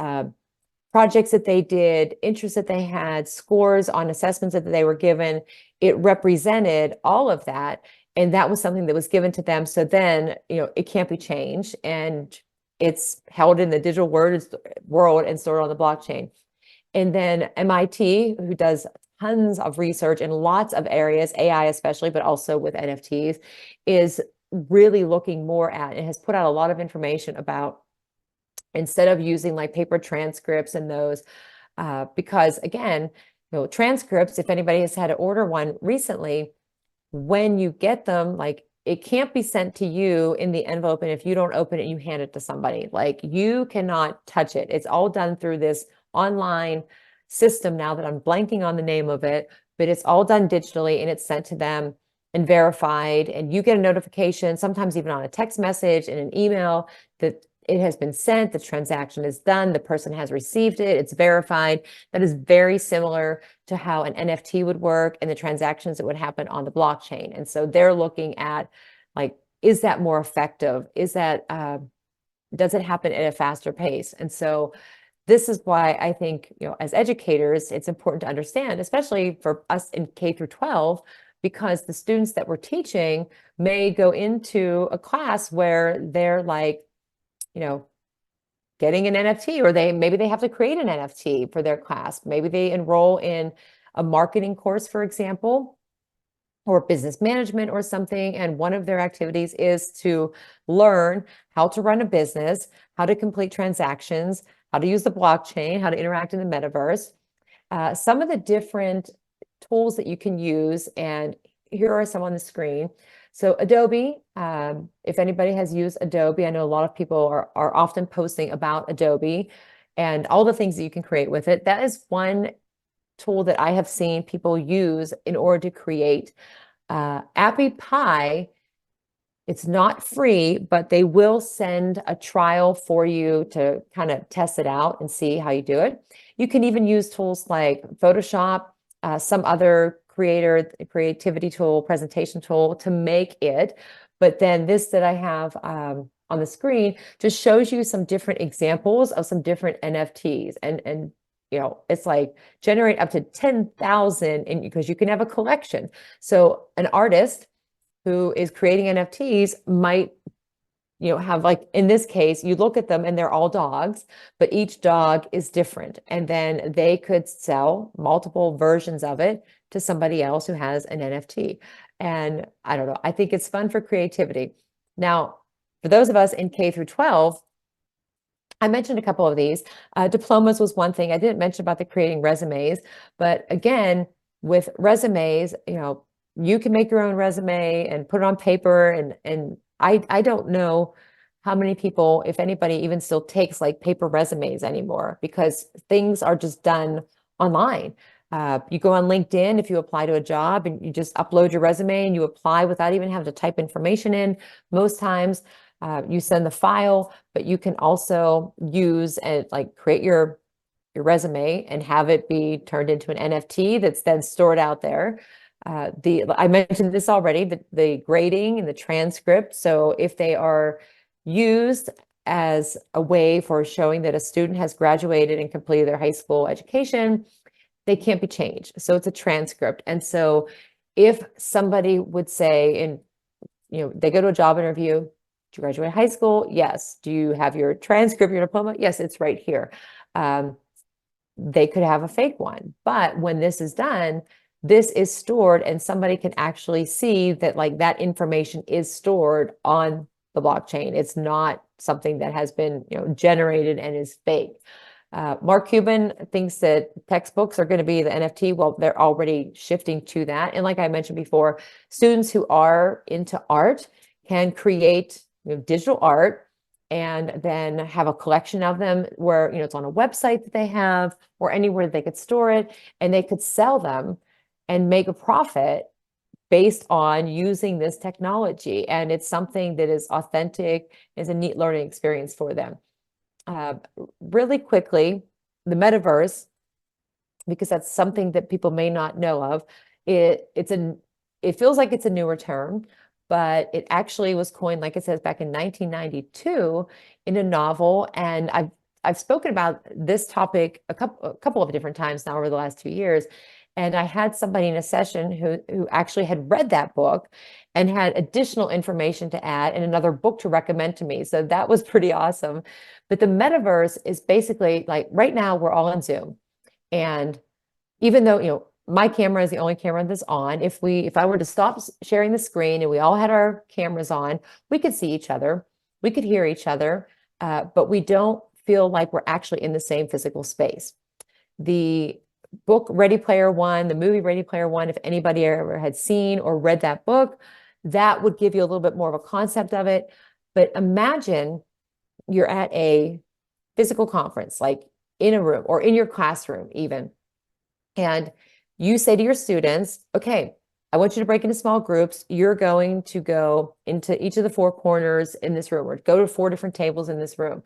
S2: projects that they did, interests that they had, scores on assessments that they were given, it represented all of that. And that was something that was given to them. So then, it can't be changed. And it's held in the digital world and stored on the blockchain. And then MIT, who does tons of research in lots of areas, AI especially, but also with NFTs, is really looking more at and has put out a lot of information about, instead of using like paper transcripts and those, because again, transcripts, if anybody has had to order one recently, when you get them, like it can't be sent to you in the envelope. And if you don't open it, you hand it to somebody. Like you cannot touch it. It's all done through this online system now that I'm blanking on the name of it, but it's all done digitally and it's sent to them and verified. And you get a notification, sometimes even on a text message and an email, that it has been sent, the transaction is done, the person has received it, it's verified. That is very similar to how an NFT would work and the transactions that would happen on the blockchain. And so they're looking at like, is that more effective? Is that, does it happen at a faster pace? And so this is why I think, as educators, it's important to understand, especially for us in K through 12, because the students that we're teaching may go into a class where they're like, getting an NFT, or maybe they have to create an NFT for their class. Maybe they enroll in a marketing course, for example, or business management or something. And one of their activities is to learn how to run a business, how to complete transactions, how to use the blockchain, how to interact in the metaverse. Some of the different tools that you can use, and here are some on the screen. So Adobe, if anybody has used Adobe, I know a lot of people are often posting about Adobe and all the things that you can create with it. That is one tool that I have seen people use in order to create. Appy Pie, it's not free, but they will send a trial for you to kind of test it out and see how you do it. You can even use tools like Photoshop, some other creativity tool, presentation tool to make it. But then this that I have on the screen just shows you some different examples of some different NFTs. And it's like generate up to 10,000, and because you can have a collection. So an artist who is creating NFTs might have, like in this case, you look at them and they're all dogs, but each dog is different. And then they could sell multiple versions of it to somebody else who has an NFT. And I don't know, I think it's fun for creativity. Now, for those of us in K through 12, I mentioned a couple of these. Diplomas was one thing. I didn't mention about the creating resumes, but again, with resumes, you can make your own resume and put it on paper. And I don't know how many people, if anybody, even still takes like paper resumes anymore, because things are just done online. You go on LinkedIn if you apply to a job and you just upload your resume and you apply without even having to type information in. Most times you send the file, but you can also use and like create your resume and have it be turned into an NFT that's then stored out there. I mentioned this already, the grading and the transcript. So if they are used as a way for showing that a student has graduated and completed their high school education, they can't be changed. So it's a transcript. And so if somebody would say, and they go to a job interview, did you graduate high school? Yes. Do you have your transcript, your diploma? Yes, it's right here. They could have a fake one. But when this is done, this is stored and somebody can actually see that like that information is stored on the blockchain. It's not something that has been, generated and is fake. Mark Cuban thinks that textbooks are going to be the NFT. Well, they're already shifting to that. And like I mentioned before, students who are into art can create digital art and then have a collection of them where, it's on a website that they have or anywhere they could store it, and they could sell them and make a profit based on using this technology. And it's something that is authentic, is a neat learning experience for them. Really quickly, the metaverse, because that's something that people may not know of, it feels like it's a newer term, but it actually was coined, like it says, back in 1992 in a novel. And I've spoken about this topic a couple of different times now over the last 2 years. And I had somebody in a session who actually had read that book and had additional information to add and another book to recommend to me. So that was pretty awesome. But the metaverse is basically like right now we're all on Zoom. And even though, my camera is the only camera that's on, if I were to stop sharing the screen and we all had our cameras on, we could see each other, we could hear each other, but we don't feel like we're actually in the same physical space. The book Ready Player One, the movie Ready Player One, if anybody ever had seen or read that book, that would give you a little bit more of a concept of it. But imagine you're at a physical conference, like in a room or in your classroom even. And you say to your students, okay, I want you to break into small groups. You're going to go into each of the four corners in this room or go to 4 different tables in this room.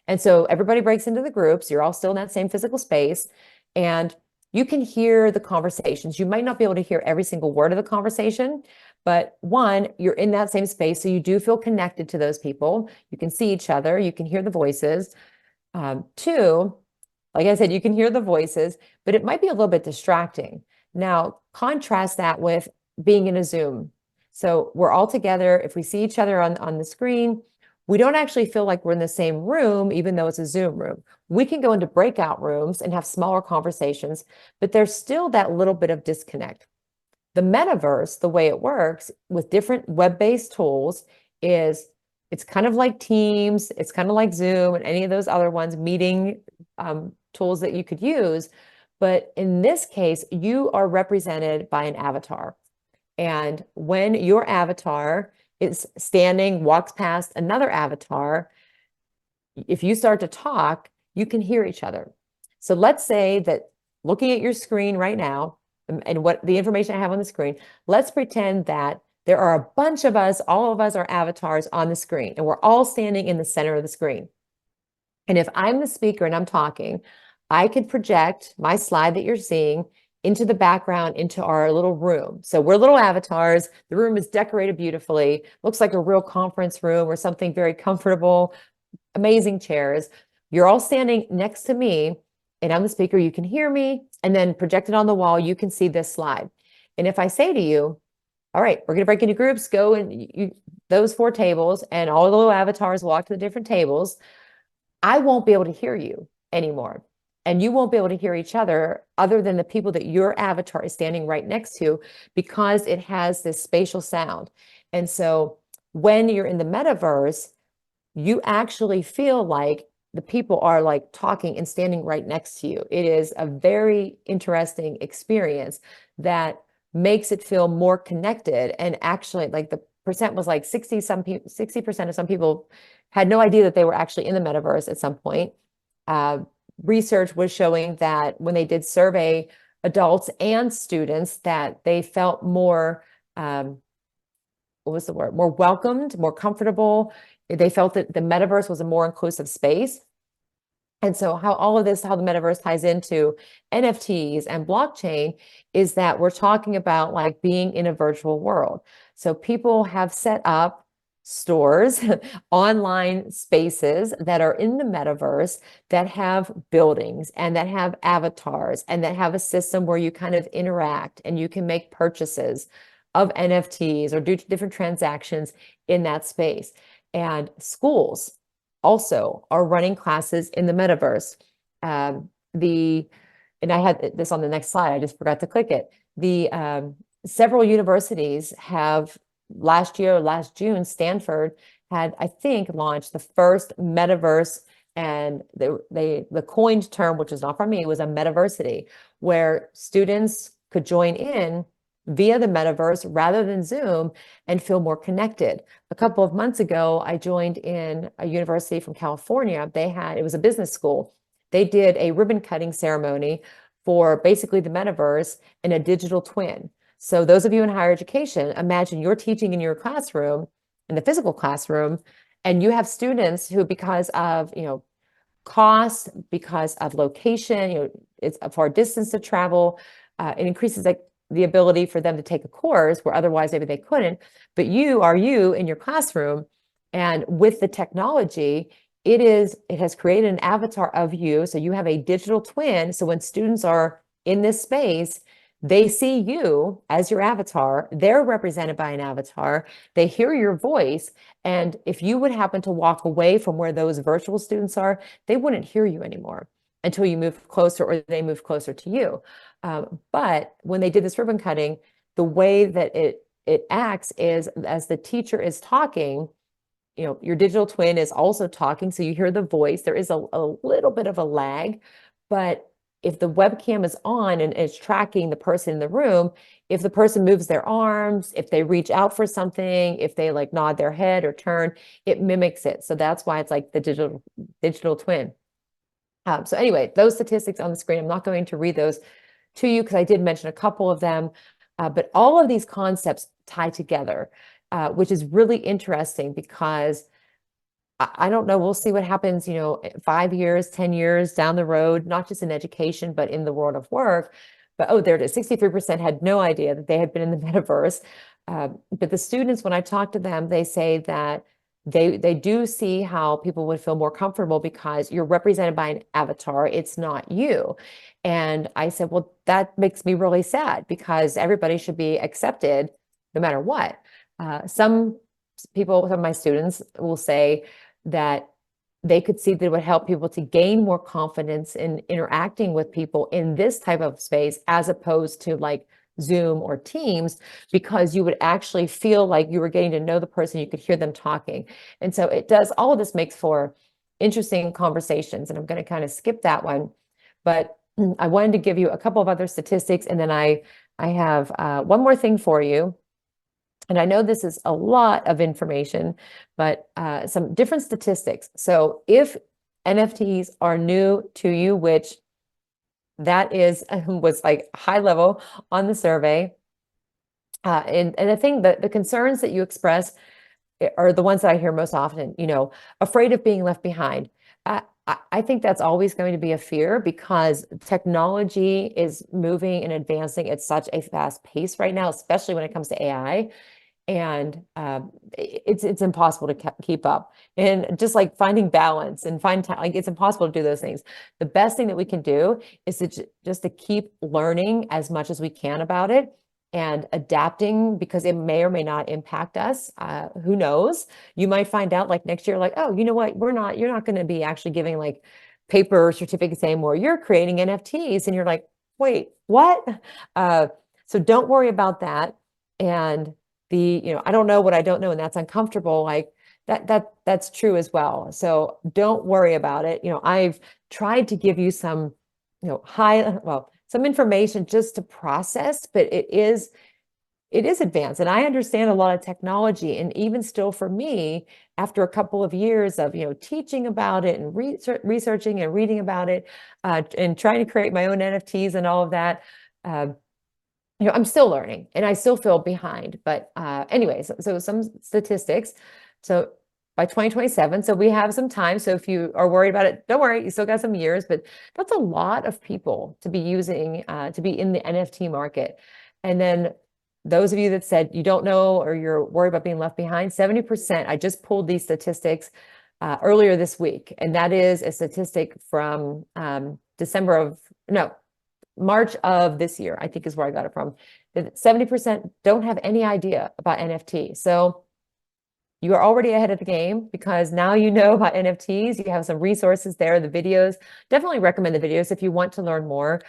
S2: And so everybody breaks into the groups. You're all still in that same physical space. And you can hear the conversations. You might not be able to hear every single word of the conversation, but one, you're in that same space. So you do feel connected to those people. You can see each other. You can hear the voices. Two, like I said, you can hear the voices, but it might be a little bit distracting. Now, contrast that with being in a Zoom. So we're all together. If we see each other on the screen, we don't actually feel like we're in the same room, even though it's a Zoom room. We can go into breakout rooms and have smaller conversations, but there's still that little bit of disconnect. The metaverse, the way it works with different web-based tools is it's kind of like Teams, it's kind of like Zoom and any of those other ones, meeting tools that you could use. But in this case, you are represented by an avatar. And when your avatar is standing, walks past another avatar, if you start to talk, you can hear each other. So let's say that looking at your screen right now and what the information I have on the screen, let's pretend that there are a bunch of us, all of us are avatars on the screen, and we're all standing in the center of the screen. And if I'm the speaker and I'm talking, I could project my slide that you're seeing into the background, into our little room. So we're little avatars. The room is decorated beautifully. Looks like a real conference room or something very comfortable, amazing chairs. You're all standing next to me and I'm the speaker. You can hear me. And then projected on the wall, you can see this slide. And if I say to you, all right, we're going to break into groups, go and those 4 tables, and all the little avatars walk to the different tables, I won't be able to hear you anymore. And you won't be able to hear each other than the people that your avatar is standing right next to, because it has this spatial sound. And so when you're in the metaverse, you actually feel like the people are like talking and standing right next to you. It is a very interesting experience that makes it feel more connected. And actually, like the percent was like 60% of some people had no idea that they were actually in the metaverse at some point. Research was showing that when they did survey adults and students, that they felt more, what was the word? More welcomed, more comfortable. They felt that the metaverse was a more inclusive space. And so how the metaverse ties into NFTs and blockchain is that we're talking about like being in a virtual world. So people have set up stores, online spaces that are in the metaverse that have buildings and that have avatars and that have a system where you kind of interact and you can make purchases of NFTs or do different transactions in that space. And schools also are running classes in the metaverse. And I had this on the next slide, I just forgot to click it. Several universities have last June, Stanford had, I think, launched the first metaverse, and the coined term, which is not from me, was a metaversity, where students could join in via the metaverse rather than Zoom and feel more connected. A couple of months ago, I joined in a university from California. It was a business school. They did a ribbon cutting ceremony for basically the metaverse in a digital twin. So those of you in higher education, imagine you're teaching in your classroom, in the physical classroom, and you have students who, because of, cost, because of location, it's a far distance to travel, it increases like the ability for them to take a course where otherwise maybe they couldn't. But you are you in your classroom, and with the technology, it has created an avatar of you. So you have a digital twin. So when students are in this space, they see you as your avatar. They're represented by an avatar. They hear your voice. And if you would happen to walk away from where those virtual students are, they wouldn't hear you anymore until you move closer or they move closer to you. But when they did this ribbon cutting, the way that it acts is, as the teacher is talking, your digital twin is also talking, so you hear the voice. There is a little bit of a lag, but if the webcam is on and it's tracking the person in the room, if the person moves their arms, if they reach out for something, if they like nod their head or turn, it mimics it. So that's why it's like the digital twin. So anyway, those statistics on the screen, I'm not going to read those to you because I did mention a couple of them, but all of these concepts tie together, which is really interesting because I don't know, we'll see what happens, 5 years, 10 years down the road, not just in education, but in the world of work. But oh, there it is. 63% had no idea that they had been in the metaverse. But the students, when I talk to them, they say that they do see how people would feel more comfortable because you're represented by an avatar. It's not you. And I said, well, that makes me really sad because everybody should be accepted no matter what. Some of my students will say that they could see that it would help people to gain more confidence in interacting with people in this type of space, as opposed to like Zoom or Teams, because you would actually feel like you were getting to know the person, you could hear them talking. And so all of this makes for interesting conversations. And I'm going to kind of skip that one, but I wanted to give you a couple of other statistics, and then I have one more thing for you. And I know this is a lot of information, but some different statistics. So if NFTs are new to you, which that was like high level on the survey, and I think that the concerns that you express are the ones that I hear most often, afraid of being left behind. I think that's always going to be a fear because technology is moving and advancing at such a fast pace right now, especially when it comes to AI. And it's impossible to keep up, and just like finding balance and find time, like it's impossible to do those things. The best thing that we can do is just to keep learning as much as we can about it and adapting, because it may or may not impact us. Who knows? You might find out like next year, like, oh, you know what? You're not going to be actually giving like paper certificates anymore. You're creating NFTs, and you're like, wait, what? So don't worry about that. And I don't know what I don't know, and that's uncomfortable. Like that's true as well. So don't worry about it. I've tried to give you some, some information just to process, but it is advanced. And I understand a lot of technology. And even still for me, after a couple of years of, teaching about it and researching and reading about it, and trying to create my own NFTs and all of that, I'm still learning and I still feel behind. But anyways, so some statistics. So by 2027, so we have some time. So if you are worried about it, don't worry, you still got some years, but that's a lot of people to be using, to be in the NFT market. And then those of you that said you don't know or you're worried about being left behind, 70%, I just pulled these statistics earlier this week. And that is a statistic from March of this year, I think is where I got it from. That 70% don't have any idea about NFT. So you are already ahead of the game because now you know about NFTs. You have some resources there, the videos. Definitely recommend the videos if you want to learn more.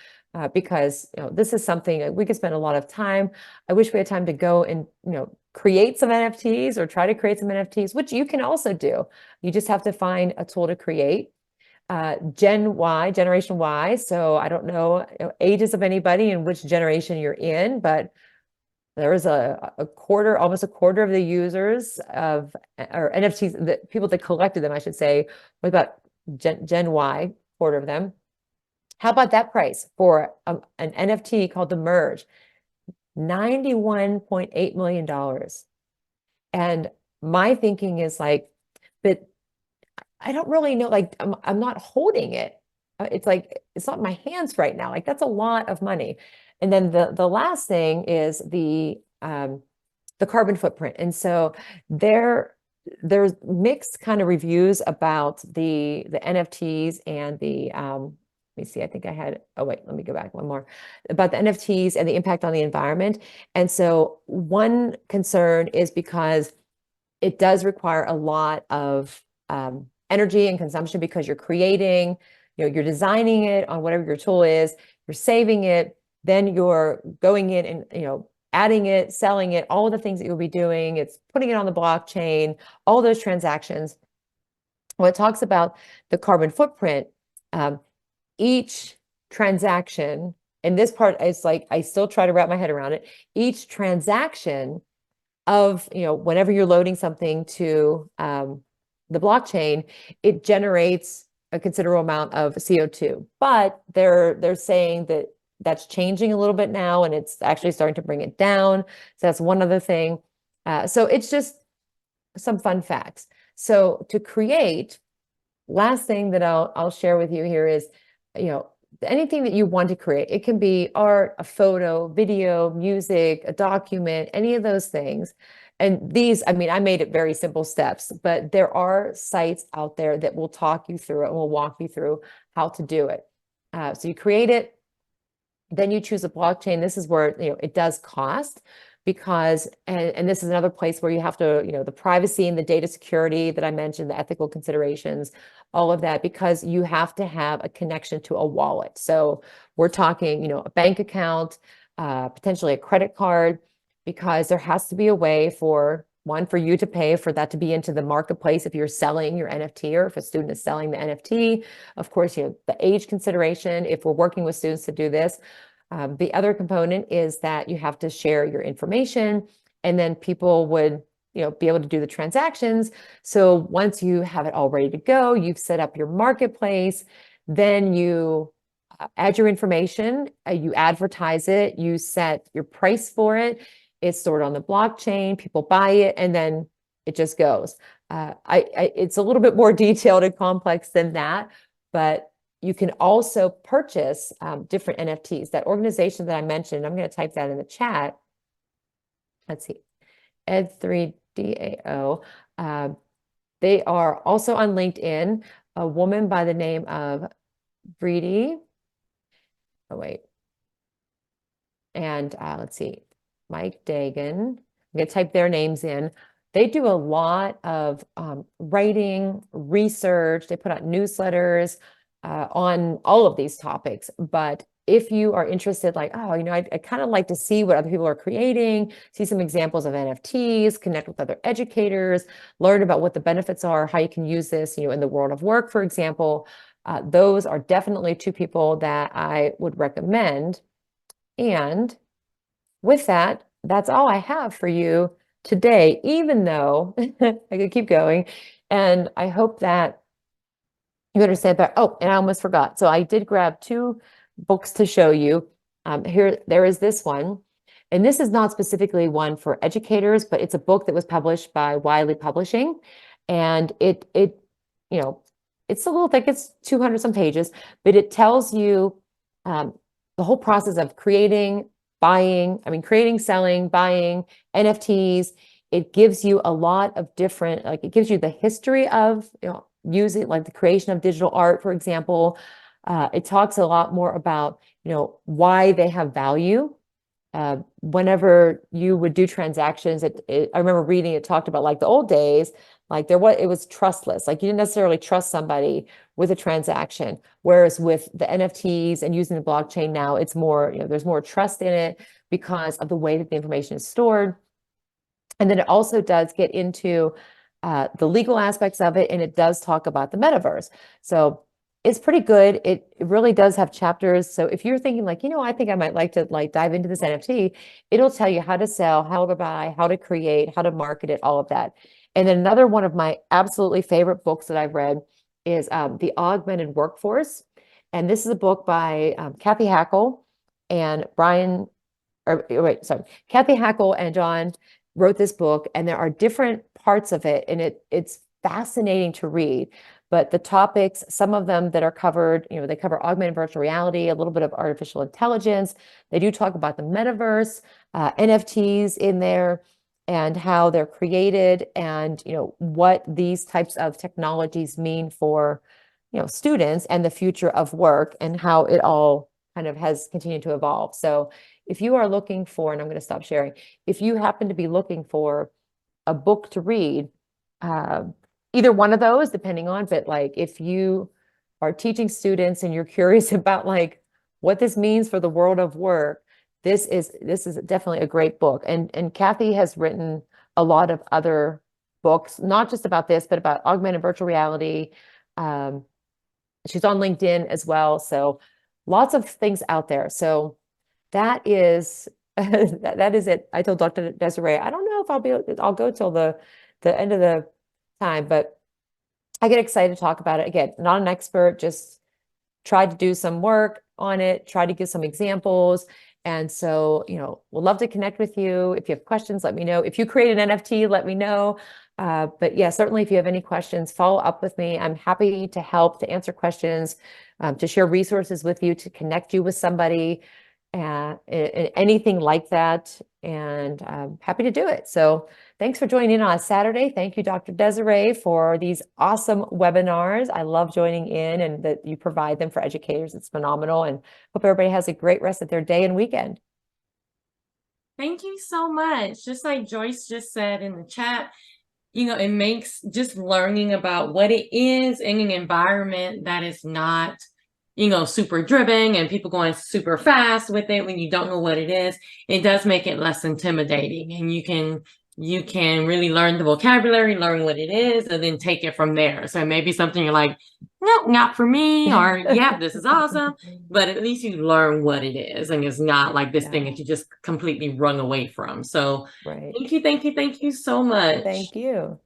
S2: because this is something we could spend a lot of time. I wish we had time to go and create some NFTs or try to create some NFTs, which you can also do. You just have to find a tool to create. Generation Y. So I don't know ages of anybody and which generation you're in, but there was almost a quarter of the users of or NFTs, the people that collected them, I should say, was about Gen Y, quarter of them. How about that price for an NFT called the Merge? $91.8 million. And my thinking is like, but I don't really know, like I'm not holding it. It's like, it's not in my hands right now. Like that's a lot of money. And then the last thing is the carbon footprint. And so there's mixed kind of reviews about the NFTs and the let me see, I think I had, oh wait, let me go back one more, about the NFTs and the impact on the environment. And so one concern is because it does require a lot of energy and consumption because you're creating, you're designing it on whatever your tool is, you're saving it, then you're going in and, adding it, selling it, all of the things that you'll be doing, it's putting it on the blockchain, all those transactions. When it talks about the carbon footprint, each transaction, and this part is like, I still try to wrap my head around it, each transaction of, whenever you're loading something to the blockchain, it generates a considerable amount of CO2. But they're saying that that's changing a little bit now, and it's actually starting to bring it down. So that's one other thing. So it's just some fun facts. So to create, last thing that I'll share with you here is, anything that you want to create. It can be art, a photo, video, music, a document, any of those things. And these, I made it very simple steps, but there are sites out there that will talk you through it and will walk you through how to do it. So you create it, then you choose a blockchain. This is where, it does cost because, and this is another place where you have to, the privacy and the data security that I mentioned, the ethical considerations, all of that, because you have to have a connection to a wallet. So we're talking, a bank account, potentially a credit card, because there has to be a way for you to pay for that to be into the marketplace if you're selling your NFT or if a student is selling the NFT. Of course, the age consideration, if we're working with students to do this. The other component is that you have to share your information, and then people would be able to do the transactions. So once you have it all ready to go, you've set up your marketplace, then you add your information, you advertise it, you set your price for it, it's stored on the blockchain, people buy it, and then it just goes. It's a little bit more detailed and complex than that, but you can also purchase different NFTs. That organization that I mentioned, I'm going to type that in the chat. Let's see, Ed3DAO. They are also on LinkedIn. A woman by the name of Breedy. Oh, wait. And let's see, Mike Dagan. I'm going to type their names in. They do a lot of writing, research. They put out newsletters on all of these topics. But if you are interested, like, oh, I kind of like to see what other people are creating, see some examples of NFTs, connect with other educators, learn about what the benefits are, how you can use this, in the world of work, for example, those are definitely two people that I would recommend. And with that, that's all I have for you today, even though I could keep going. And I hope that you understand that. Oh, and I almost forgot. So I did grab two books to show you. There is this one. And this is not specifically one for educators, but it's a book that was published by Wiley Publishing. And it's a little thick, it's 200 some pages, but it tells you the whole process of creating, selling, buying NFTs. It gives you a lot of different, it gives you the history of, using like the creation of digital art, for example. It talks a lot more about, why they have value. Whenever you would do transactions, I remember reading, it talked about like the old days, Like it was trustless. Like you didn't necessarily trust somebody with a transaction. Whereas with the NFTs and using the blockchain now, it's more, there's more trust in it because of the way that the information is stored. And then it also does get into the legal aspects of it, and it does talk about the metaverse. So it's pretty good. It really does have chapters. So if you're thinking like, I think I might like to dive into this NFT, it'll tell you how to sell, how to buy, how to create, how to market it, all of that. And then another one of my absolutely favorite books that I've read is The Augmented Workforce. And this is a book by Kathy Hackle and Kathy Hackle and John wrote this book, and there are different parts of it, and it's fascinating to read. But the topics, some of them that are covered, they cover augmented virtual reality, a little bit of artificial intelligence. They do talk about the metaverse, NFTs in there, and how they're created, and what these types of technologies mean for students and the future of work, and how it all kind of has continued to evolve. So if you are looking for, and I'm going to stop sharing, if you happen to be looking for a book to read, either one of those, depending on, but like if you are teaching students and you're curious about like what this means for the world of work, this is definitely a great book. And Kathy has written a lot of other books, not just about this, but about augmented virtual reality. She's on LinkedIn as well. So lots of things out there. So that is that is it. I told Dr. Desiree, I don't know if I'll go till the end of the time, but I get excited to talk about it. Again, not an expert, just tried to do some work on it, try to give some examples. And so, we'll love to connect with you. If you have questions, let me know. If you create an NFT, let me know. But yeah, certainly if you have any questions, follow up with me. I'm happy to help, to answer questions, to share resources with you, to connect you with somebody, and anything like that. And I'm happy to do it. So thanks for joining in on a Saturday. Thank you, Dr. Desiree, for these awesome webinars. I love joining in and that you provide them for educators. It's phenomenal, and hope everybody has a great rest of their day and weekend.
S1: Thank you so much. Just like Joyce just said in the chat, it makes just learning about what it is in an environment that is not, super driven and people going super fast with it when you don't know what it is, it does make it less intimidating, and you can really learn the vocabulary, learn what it is, and then take it from there. So maybe something you're like, no, not for me, or yeah, this is awesome, but at least you learn what it is, and it's not like this thing that you just completely run away from. So
S2: Right.
S1: thank you so much.
S2: Thank you.